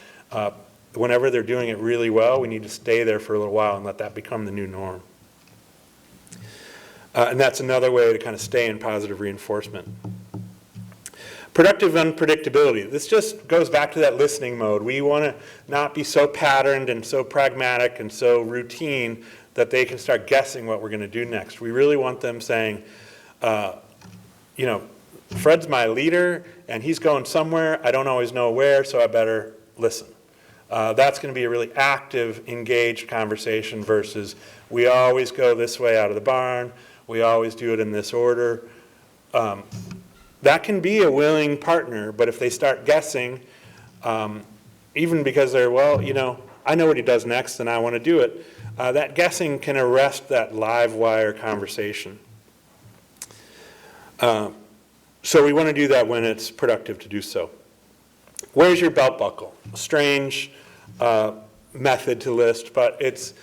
Whenever they're doing it really well, we need to stay there for a little while and let that become the new norm. And that's another way to kind of stay in positive reinforcement. Productive unpredictability. This just goes back to that listening mode. We want to not be so patterned and so pragmatic and so routine that they can start guessing what we're going to do next. We really want them saying, Fred's my leader and he's going somewhere. I don't always know where, so I better listen. That's going to be a really active, engaged conversation versus we always go this way out of the barn. We always do it in this order. That can be a willing partner, but if they start guessing, even because they're, I know what he does next and I want to do it, that guessing can arrest that live wire conversation. So we want to do that when it's productive to do so. Where's your belt buckle? A strange method to list, but it's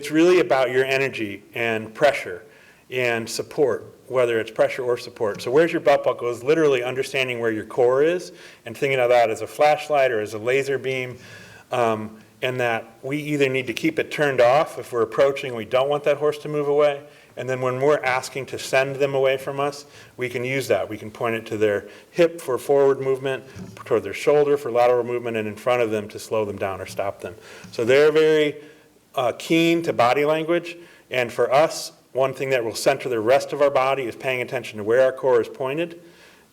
really about your energy and pressure and support, whether it's pressure or support. So where's your belt buckle is literally understanding where your core is and thinking of that as a flashlight or as a laser beam, and that we either need to keep it turned off if we're approaching, we don't want that horse to move away, and then when we're asking to send them away from us, we can use that. We can point it to their hip for forward movement, toward their shoulder for lateral movement, and in front of them to slow them down or stop them. So they're very keen to body language, and for us, one thing that will center the rest of our body is paying attention to where our core is pointed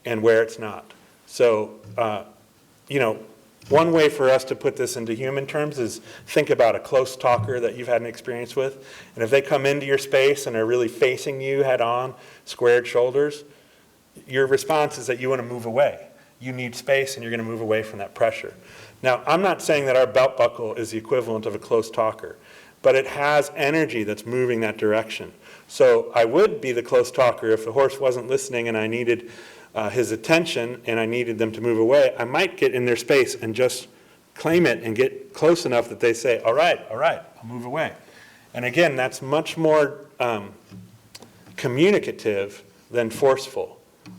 and where it's not. So, one way for us to put this into human terms is think about a close talker that you've had an experience with. And if they come into your space and are really facing you head on, squared shoulders, your response is that you want to move away. You need space and you're going to move away from that pressure. Now, I'm not saying that our belt buckle is the equivalent of a close talker, but it has energy that's moving that direction. So I would be the close talker if the horse wasn't listening and I needed his attention and I needed them to move away. I might get in their space and just claim it and get close enough that they say, all right, I'll move away. And again, that's much more communicative than forceful.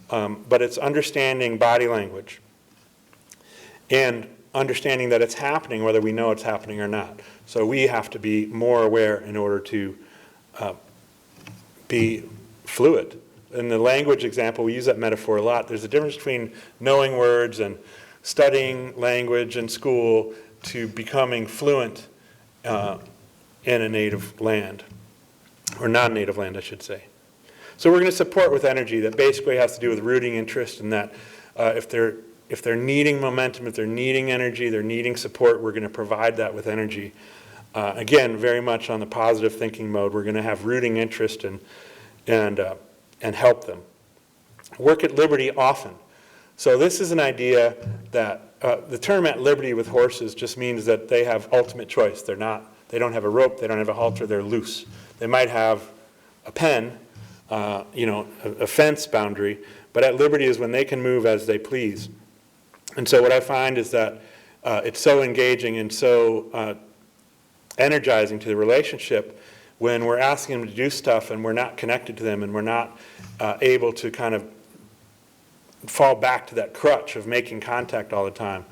But it's understanding body language and understanding that it's happening whether we know it's happening or not. So we have to be more aware in order to be fluid. In the language example, we use that metaphor a lot. There's a difference between knowing words and studying language in school to becoming fluent in a native land, or non-native land, I should say. So we're going to support with energy that basically has to do with rooting interest, and that if they're needing momentum, if they're needing energy, they're needing support, we're going to provide that with energy. Again, very much on the positive thinking mode. We're going to have rooting interest and help them. Work at liberty often. So this is an idea that the term at liberty with horses just means that they have ultimate choice. They don't have a rope, they don't have a halter, they're loose. They might have a pen, a fence boundary, but at liberty is when they can move as they please. And so what I find is that it's so engaging and so energizing to the relationship when we're asking them to do stuff and we're not connected to them and we're not able to kind of fall back to that crutch of making contact all the time.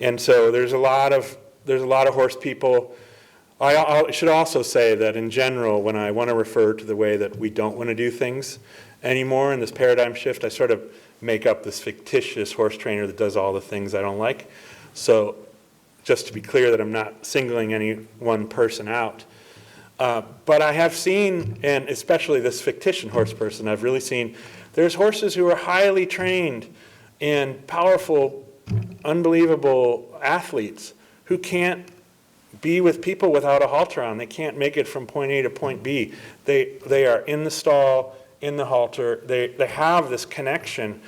And so there's a lot of horse people. I should also say that in general, when I want to refer to the way that we don't want to do things anymore in this paradigm shift, I sort of make up this fictitious horse trainer that does all the things I don't like. So just to be clear that I'm not singling any one person out. But I have seen, and especially this fictitious horse person, I've really seen there's horses who are highly trained and powerful, unbelievable athletes who can't be with people without a halter on. They can't make it from point A to point B. They are in the stall, in the halter. They have this connection,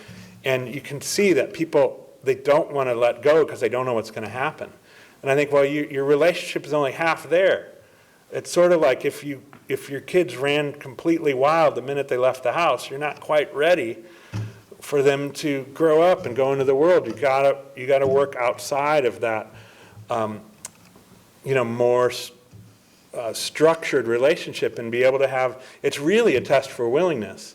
and you can see that people, they don't want to let go because they don't know what's going to happen. And I think, well, your relationship is only half there. It's sort of like if your kids ran completely wild the minute they left the house, you're not quite ready for them to grow up and go into the world. You gotta work outside of that, more structured relationship and be able to have. It's really a test for willingness,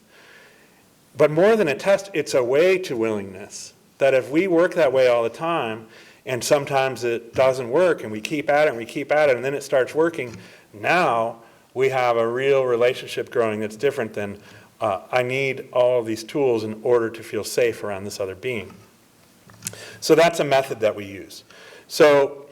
but more than a test, it's a way to willingness. That if we work that way all the time, and sometimes it doesn't work, and we keep at it and we keep at it, and then it starts working. Now we have a real relationship growing that's different than I need all of these tools in order to feel safe around this other being. So that's a method that we use. So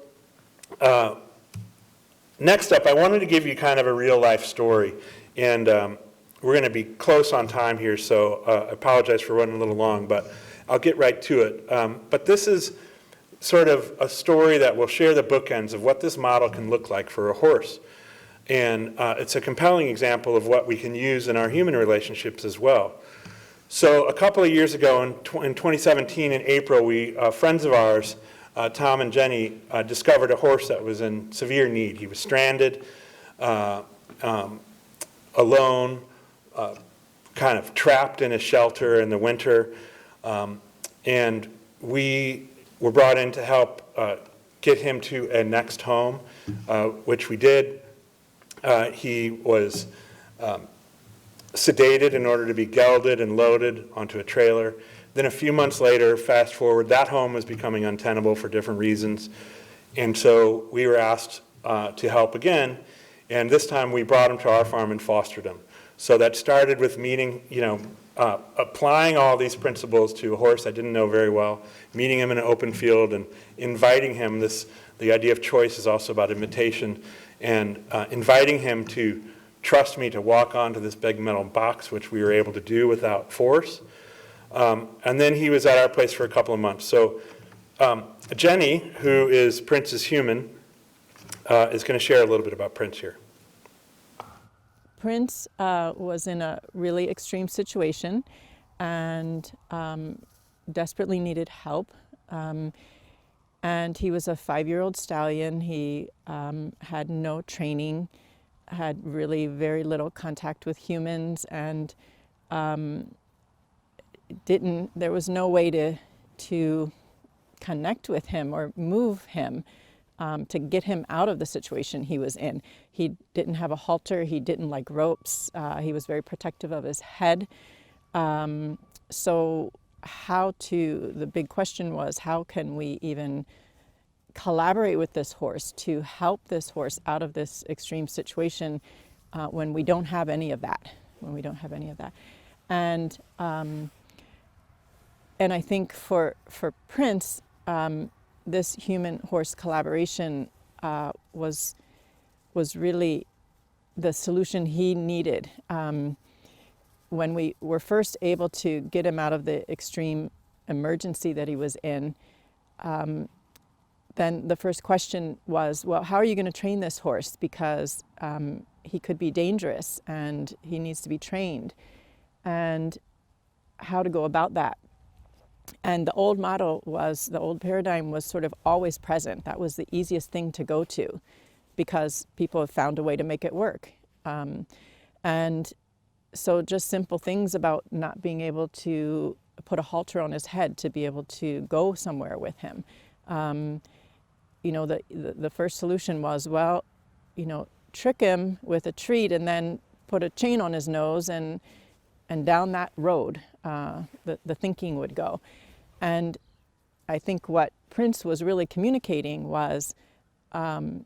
next up, I wanted to give you kind of a real life story. And we're going to be close on time here, so I apologize for running a little long, but I'll get right to it. But this is sort of a story that will share the bookends of what this model can look like for a horse. And it's a compelling example of what we can use in our human relationships as well. So a couple of years ago, in 2017, in April, friends of ours, Tom and Jenny, discovered a horse that was in severe need. He was stranded, alone, kind of trapped in a shelter in the winter. And we were brought in to help get him to a next home, which we did. He was sedated in order to be gelded and loaded onto a trailer. Then a few months later, fast forward, that home was becoming untenable for different reasons. And so we were asked to help again. And this time we brought him to our farm and fostered him. So that started with meeting, applying all these principles to a horse I didn't know very well, meeting him in an open field and inviting him. The idea of choice is also about invitation, and inviting him to trust me to walk onto this big metal box, which we were able to do without force. And then he was at our place for a couple of months. So Jenny, who is Prince's human, is going to share a little bit about Prince here. Prince was in a really extreme situation and desperately needed help. And he was a 5-year-old stallion. He had no training, had really very little contact with humans, and there was no way to connect with him or move him to get him out of the situation he was in. He didn't have a halter, he didn't like ropes, he was very protective of his head. So the big question was, how can we even collaborate with this horse to help this horse out of this extreme situation when we don't have any of that, And I think for Prince, this human-horse collaboration was really the solution he needed. When we were first able to get him out of the extreme emergency that he was in, then the first question was, well, how are you going to train this horse? Because he could be dangerous and he needs to be trained. And how to go about that. And the old paradigm was sort of always present. That was the easiest thing to go to because people have found a way to make it work. And so just simple things about not being able to put a halter on his head to be able to go somewhere with him. The first solution was, trick him with a treat and then put a chain on his nose and down that road the thinking would go. And I think what Prince was really communicating was, in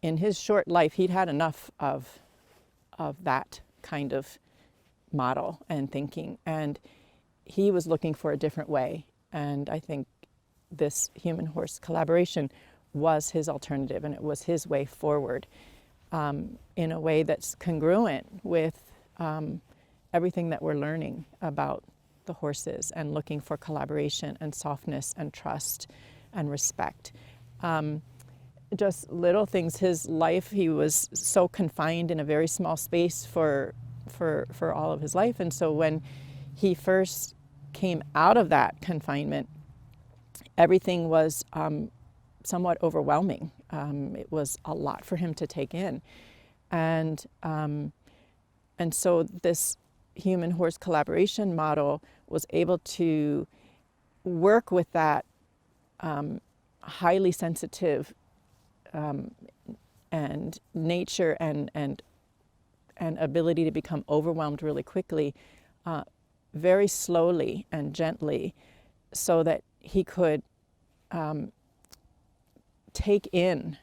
his short life, he'd had enough of that kind of model and thinking, and he was looking for a different way. And I think this human-horse collaboration was his alternative, and it was his way forward in a way that's congruent with everything that we're learning about the horses and looking for collaboration and softness and trust and respect. Just little things. His life, he was so confined in a very small space for all of his life. And so when he first came out of that confinement, everything was somewhat overwhelming. It was a lot for him to take in. And so this human-horse collaboration model was able to work with that highly sensitive and nature and ability to become overwhelmed really quickly, very slowly and gently, so that he could take in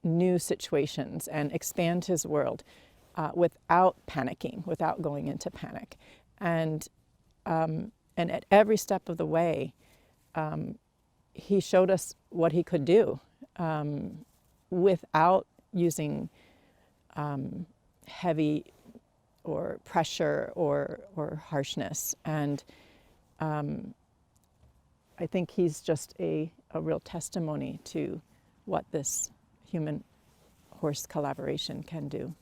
new situations and expand his world without panicking, without going into panic. And at every step of the way, he showed us what he could do without using heavy or pressure or harshness. And I think he's just a real testimony to what this human-horse collaboration can do.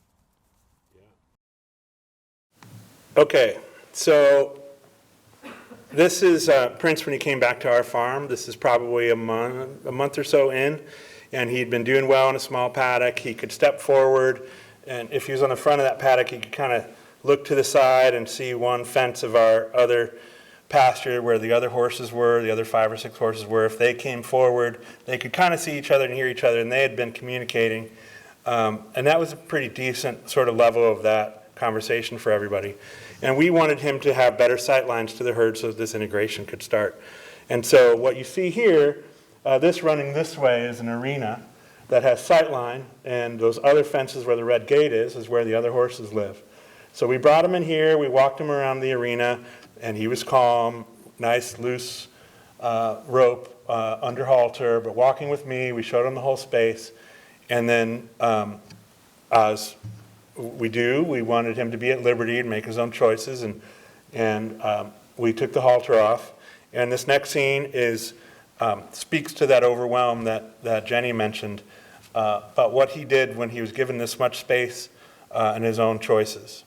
Okay, so this is Prince when he came back to our farm. This is probably a month or so in, and he'd been doing well in a small paddock. He could step forward, and if he was on the front of that paddock, he could kind of look to the side and see one fence of our other pasture where the other horses were, the other 5 or 6 horses were. If they came forward, they could kind of see each other and hear each other, and they had been communicating. And that was a pretty decent sort of level of that conversation for everybody. And we wanted him to have better sight lines to the herd so that this integration could start. And so what you see here, this running this way is an arena that has sight line, and those other fences where the red gate is where the other horses live. So we brought him in here, we walked him around the arena, and he was calm, nice, loose rope under halter, but walking with me, we showed him the whole space. And then as we wanted him to be at liberty and make his own choices, and we took the halter off. And this next scene is speaks to that overwhelm that Jenny mentioned, but what he did when he was given this much space and his own choices.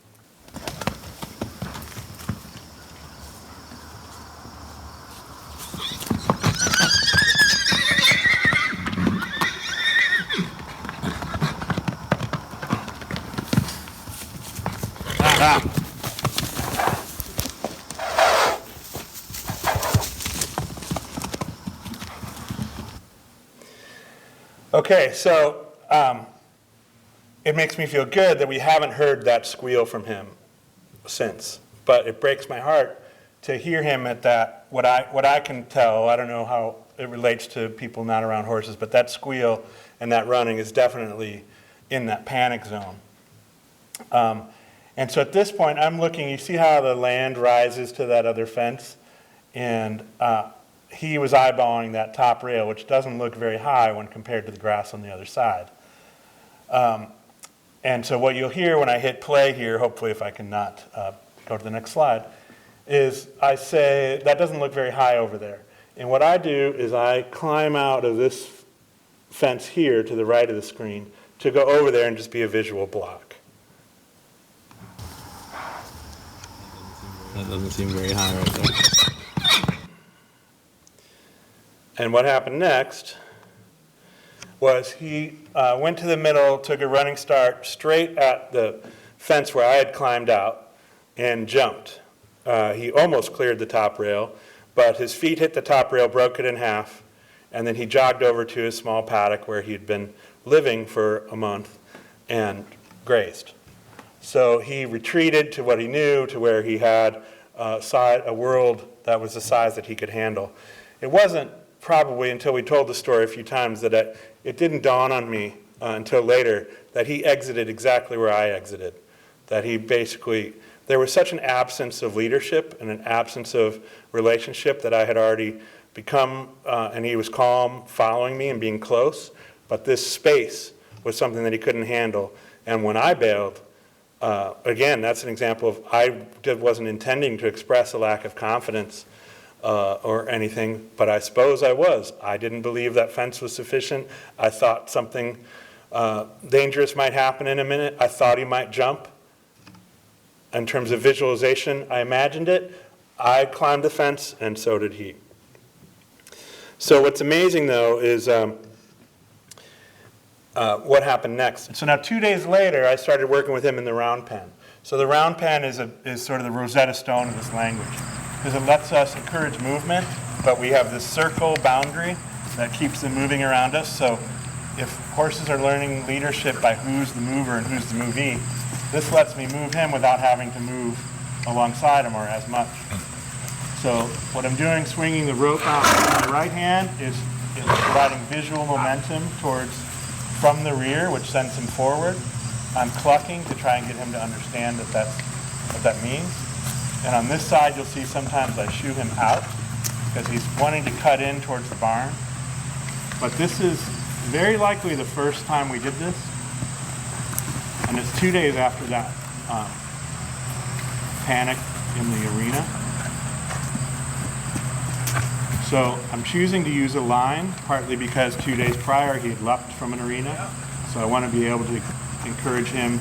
Okay, so it makes me feel good that we haven't heard that squeal from him since, but it breaks my heart to hear him at that, what I can tell. I don't know how it relates to people not around horses, but that squeal and that running is definitely in that panic zone. And so at this point, I'm looking, you see how the land rises to that other fence? And he was eyeballing that top rail, which doesn't look very high when compared to the grass on the other side. And so what you'll hear when I hit play here, hopefully if I can not go to the next slide, is I say, that doesn't look very high over there. And what I do is I climb out of this fence here to the right of the screen to go over there and just be a visual block. That doesn't seem very high right there. And what happened next was he went to the middle, took a running start straight at the fence where I had climbed out and jumped. He almost cleared the top rail, but his feet hit the top rail, broke it in half, and then he jogged over to his small paddock where he'd been living for a month and grazed. So he retreated to what he knew, to where he had a world that was the size that he could handle. It wasn't probably until we told the story a few times that it didn't dawn on me until later that he exited exactly where I exited. That he basically, there was such an absence of leadership and an absence of relationship that I had already become, and he was calm, following me and being close, but this space was something that he couldn't handle. And when I bailed, again, that's an example of I wasn't intending to express a lack of confidence or anything, but I suppose I was. I didn't believe that fence was sufficient. I thought something dangerous might happen in a minute. I thought he might jump. In terms of visualization, I imagined it. I climbed the fence, and so did he. So what's amazing, though, is what happened next. So now 2 days later, I started working with him in the round pen. So the round pen is sort of the Rosetta Stone of this language, because it lets us encourage movement, but we have this circle boundary that keeps them moving around us. So if horses are learning leadership by who's the mover and who's the movee, this lets me move him without having to move alongside him or as much. So what I'm doing, swinging the rope out with my right hand, is providing visual momentum from the rear, which sends him forward. I'm clucking to try and get him to understand that that's what that means. And on this side, you'll see sometimes I shoo him out because he's wanting to cut in towards the barn. But this is very likely the first time we did this. And it's 2 days after that panic in the arena. So I'm choosing to use a line, partly because 2 days prior he had leapt from an arena. So I want to be able to encourage him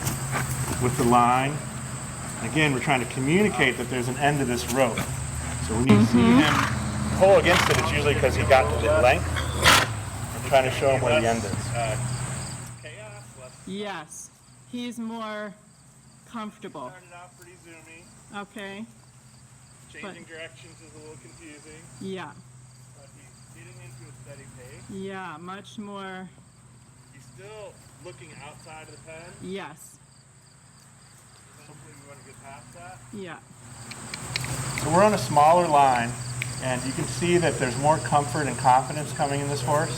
with the line. Again, we're trying to communicate that there's an end to this rope. So when you see him pull against it, it's usually because he got to the length. I'm trying to show him where the end is. Yes, he's more comfortable. Started out pretty zoomy. Okay. Changing directions is a little confusing, Yeah. but he's getting into a steady pace. Yeah, much more. He's still looking outside of the pen. Yes. Hopefully we want to get past that. Yeah. So we're on a smaller line, and you can see that there's more comfort and confidence coming in this horse.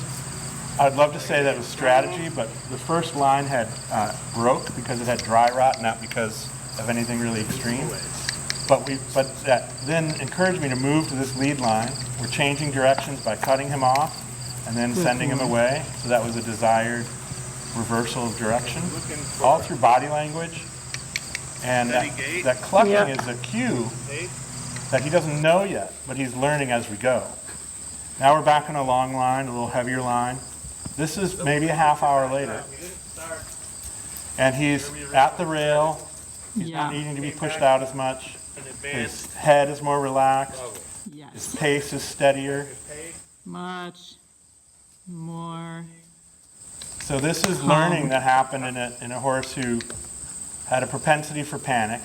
I'd love to say that was strategy, but the first line had broke because it had dry rot, not because of anything really extreme. But that then encouraged me to move to this lead line. We're changing directions by cutting him off and then sending him away. So that was a desired reversal of direction, all through body language. And that clucking is a cue that he doesn't know yet, but he's learning as we go. Now we're back on a long line, a little heavier line. This is maybe a half hour later. And he's at the rail. He's not needing to be pushed out as much. His head is more relaxed. Yes. His pace is steadier. Much more. So this is learning that happened in a horse who had a propensity for panic.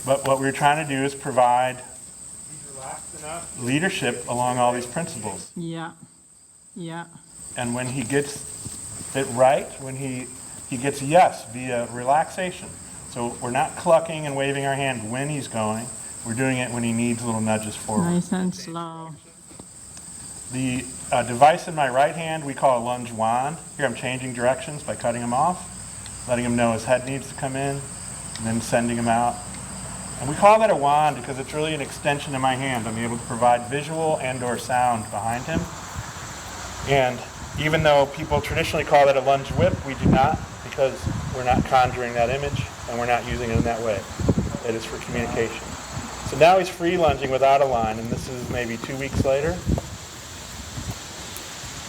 But what we're trying to do is provide leadership along all these principles. Yeah. Yeah. And when he gets it right, when he gets yes via relaxation. So we're not clucking and waving our hand when he's going. We're doing it when he needs little nudges forward. Nice and slow. The device in my right hand we call a lunge wand. Here I'm changing directions by cutting him off, letting him know his head needs to come in, and then sending him out. And we call that a wand because it's really an extension of my hand. I'm able to provide visual and or sound behind him. And even though people traditionally call that a lunge whip, we do not, because we're not conjuring that image and we're not using it in that way. It is for communication. So now he's free lunging without a line, and this is maybe 2 weeks later.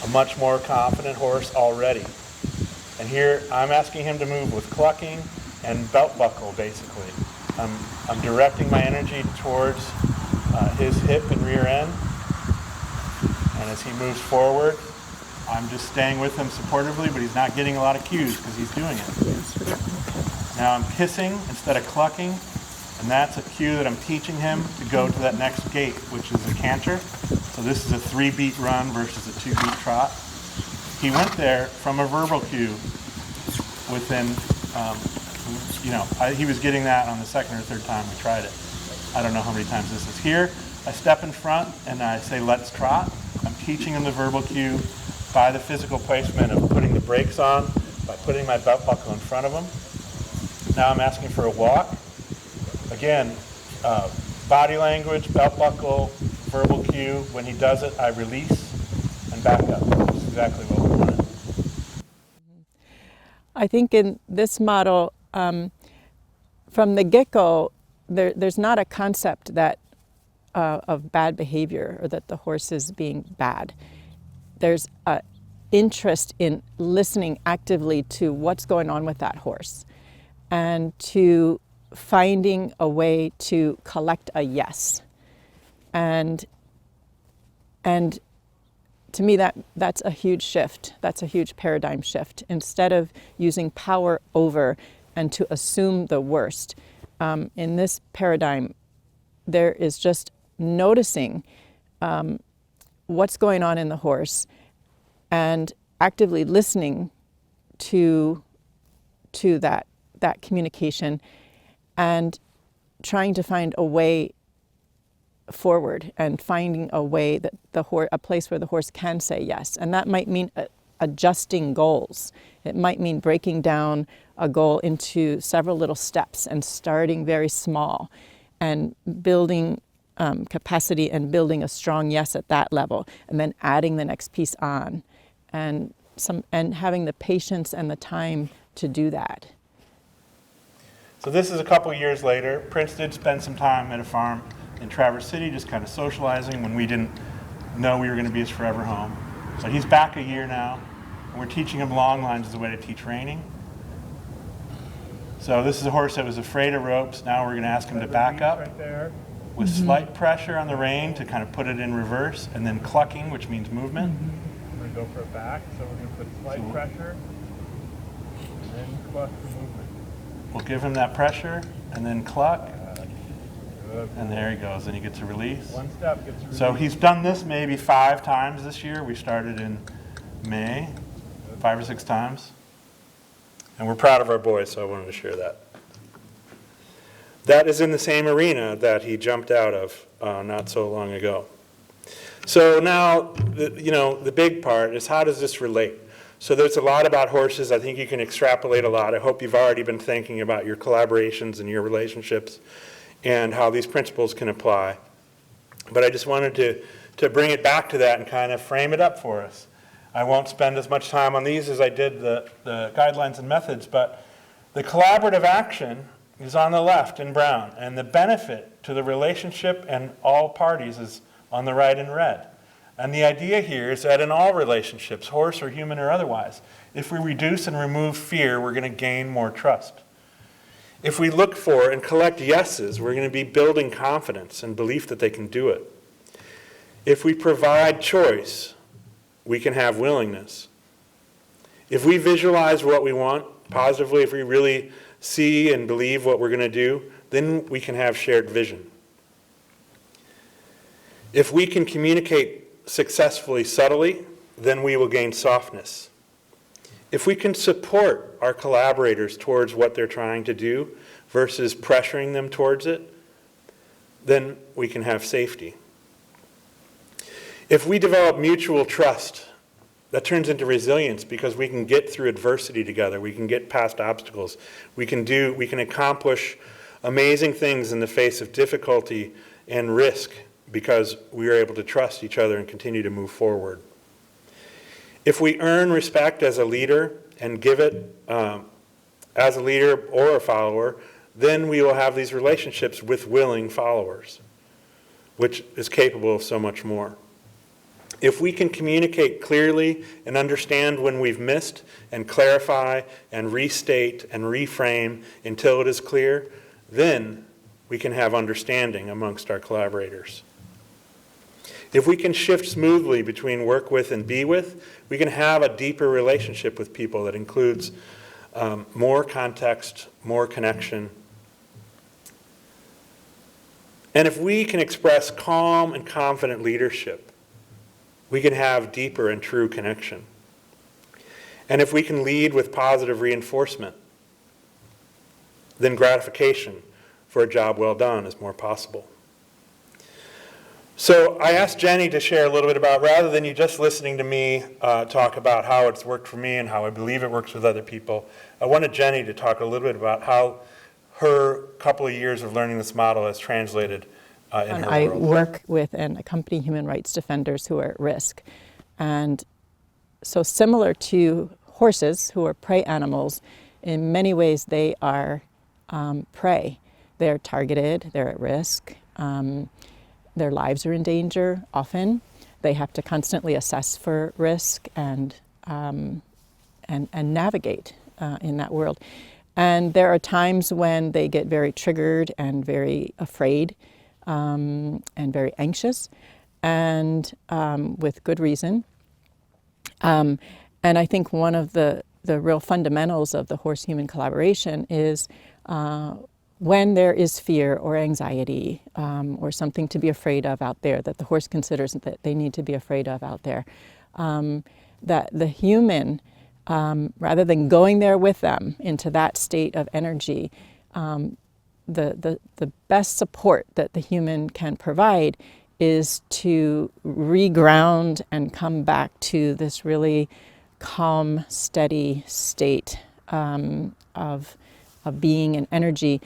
A much more confident horse already. And here I'm asking him to move with clucking and belt buckle, basically. I'm directing my energy towards his hip and rear end. And as he moves forward, I'm just staying with him supportively, but he's not getting a lot of cues because he's doing it. Now I'm kissing instead of clucking, and that's a cue that I'm teaching him to go to that next gait, which is a canter. So this is a 3-beat run versus a 2-beat trot. He went there from a verbal cue within, he was getting that on the second or third time we tried it. I don't know how many times this is. Here, I step in front and I say, let's trot. I'm teaching him the verbal cue by the physical placement of putting the brakes on, by putting my belt buckle in front of him. Now I'm asking for a walk. Again, body language, belt buckle, verbal cue. When he does it, I release and back up. That's exactly what we wanted. I think in this model, from the get-go, there's not a concept that of bad behavior or that the horse is being bad. There's an interest in listening actively to what's going on with that horse and to finding a way to collect a yes. And to me, that's a huge shift. That's a huge paradigm shift. Instead of using power over and to assume the worst, in this paradigm, there is just noticing what's going on in the horse and actively listening to that communication and trying to find a way forward and finding a way that a place where the horse can say yes. And that might mean adjusting goals. It might mean breaking down a goal into several little steps and starting very small and building capacity and building a strong yes at that level, and then adding the next piece on, and having the patience and the time to do that. So this is a couple years later. Prince did spend some time at a farm in Traverse City, just kind of socializing when we didn't know we were going to be his forever home. But he's back a year now, and we're teaching him long lines as a way to teach reining. So this is a horse that was afraid of ropes. Now we're going to ask him to back up with slight pressure on the rein to kind of put it in reverse, and then clucking, which means movement. We're going to go for a back, so we're going to put slight pressure, and then cluck for movement. We'll give him that pressure, and then cluck, Good. and there he goes, and he gets a release. One step gets released. So he's done this maybe 5 times this year. We started in May, 5 or 6 times. And we're proud of our boys, so I wanted to share that. That is in the same arena that he jumped out of not so long ago. So now, the big part is, how does this relate? So there's a lot about horses. I think you can extrapolate a lot. I hope you've already been thinking about your collaborations and your relationships and how these principles can apply. But I just wanted to bring it back to that and kind of frame it up for us. I won't spend as much time on these as I did the guidelines and methods, but the collaborative action is on the left in brown, and the benefit to the relationship and all parties is on the right in red. And the idea here is that in all relationships, horse or human or otherwise, if we reduce and remove fear, we're going to gain more trust. If we look for and collect yeses, we're going to be building confidence and belief that they can do it. If we provide choice, we can have willingness. If we visualize what we want positively, if we really see and believe what we're going to do, then we can have shared vision. If we can communicate successfully subtly, then we will gain softness. If we can support our collaborators towards what they're trying to do versus pressuring them towards it, then we can have safety. If we develop mutual trust, that turns into resilience, because we can get through adversity together. We can get past obstacles. We can accomplish amazing things in the face of difficulty and risk, because we are able to trust each other and continue to move forward. If we earn respect as a leader and give it as a leader or a follower, then we will have these relationships with willing followers, which is capable of so much more. If we can communicate clearly and understand when we've missed, and clarify and restate and reframe until it is clear, then we can have understanding amongst our collaborators. If we can shift smoothly between work with and be with, we can have a deeper relationship with people that includes more context, more connection. And if we can express calm and confident leadership, we can have deeper and true connection. And if we can lead with positive reinforcement, then gratification for a job well done is more possible. So I asked Jenny to share a little bit about, rather than you just listening to me talk about how it's worked for me and how I believe it works with other people, I wanted Jenny to talk a little bit about how her couple of years of learning this model has translated in And her I world. work with and accompany human rights defenders who are at risk. And so similar to horses, who are prey animals, in many ways they are prey. They're targeted, they're at risk, their lives are in danger often. They have to constantly assess for risk and navigate in that world. And there are times when they get very triggered and very afraid, and very anxious, and with good reason. And I think one of the real fundamentals of the horse-human collaboration is when there is fear or anxiety or something to be afraid of out there that the horse considers that they need to be afraid of out there, that the human, rather than going there with them into that state of energy, the best support that the human can provide is to reground and come back to this really calm, steady state of being and energy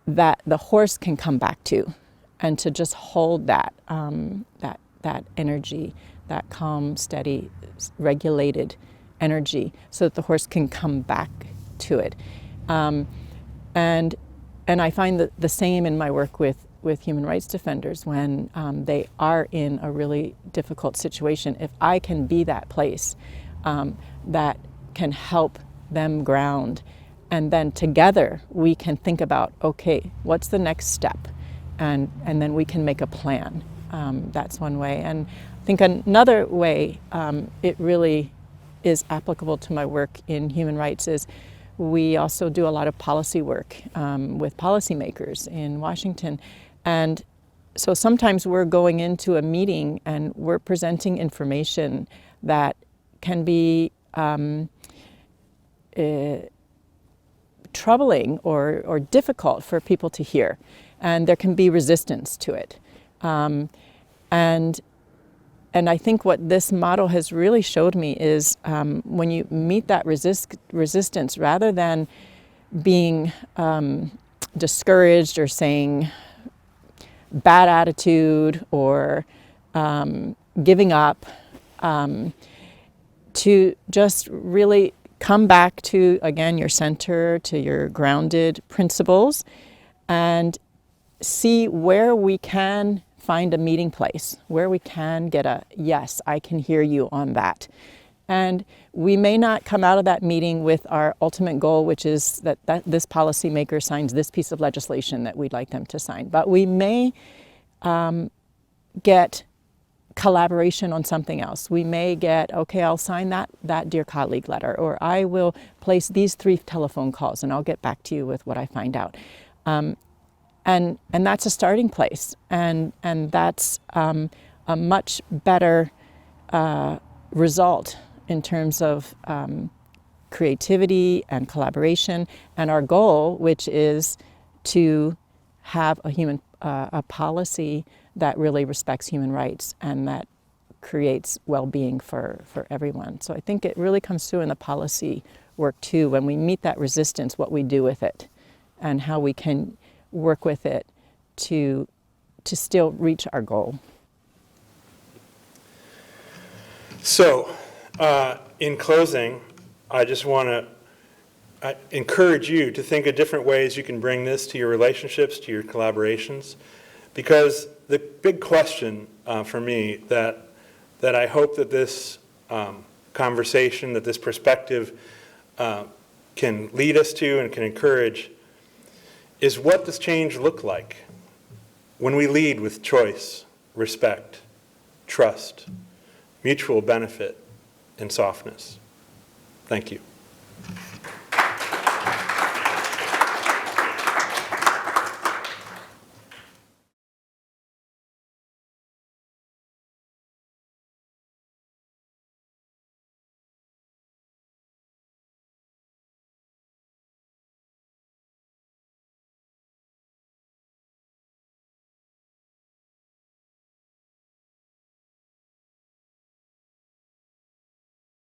that the horse can come back to, and to just hold that that energy, that calm, steady, regulated energy, so that the horse can come back to it. And I find that the same in my work with human rights defenders when they are in a really difficult situation. If I can be that place that can help them ground, and then together we can think about, okay, what's the next step? And then we can make a plan. That's one way. And I think another way it really is applicable to my work in human rights is we also do a lot of policy work with policymakers in Washington. And so sometimes we're going into a meeting and we're presenting information that can be troubling or difficult for people to hear. And there can be resistance to it. And I think what this model has really showed me is when you meet that resistance, rather than being discouraged or saying bad attitude or giving up, to just really come back to, again, your center, to your grounded principles, and see where we can find a meeting place, where we can get a, yes, I can hear you on that. And we may not come out of that meeting with our ultimate goal, which is that this policymaker signs this piece of legislation that we'd like them to sign. But we may get collaboration on something else. We may get, okay, I'll sign that dear colleague letter, or I will place these 3 telephone calls and I'll get back to you with what I find out. And that's a starting place, and that's a much better result in terms of creativity and collaboration, and our goal, which is to have a policy that really respects human rights and that creates well-being for everyone. So I think it really comes through in the policy work too, when we meet that resistance, what we do with it and how we can work with it to still reach our goal. So, in closing, I just want to encourage you to think of different ways you can bring this to your relationships, to your collaborations, because the big question for me that I hope that this conversation, that this perspective can lead us to and can encourage is, what does change look like when we lead with choice, respect, trust, mutual benefit, and softness? Thank you.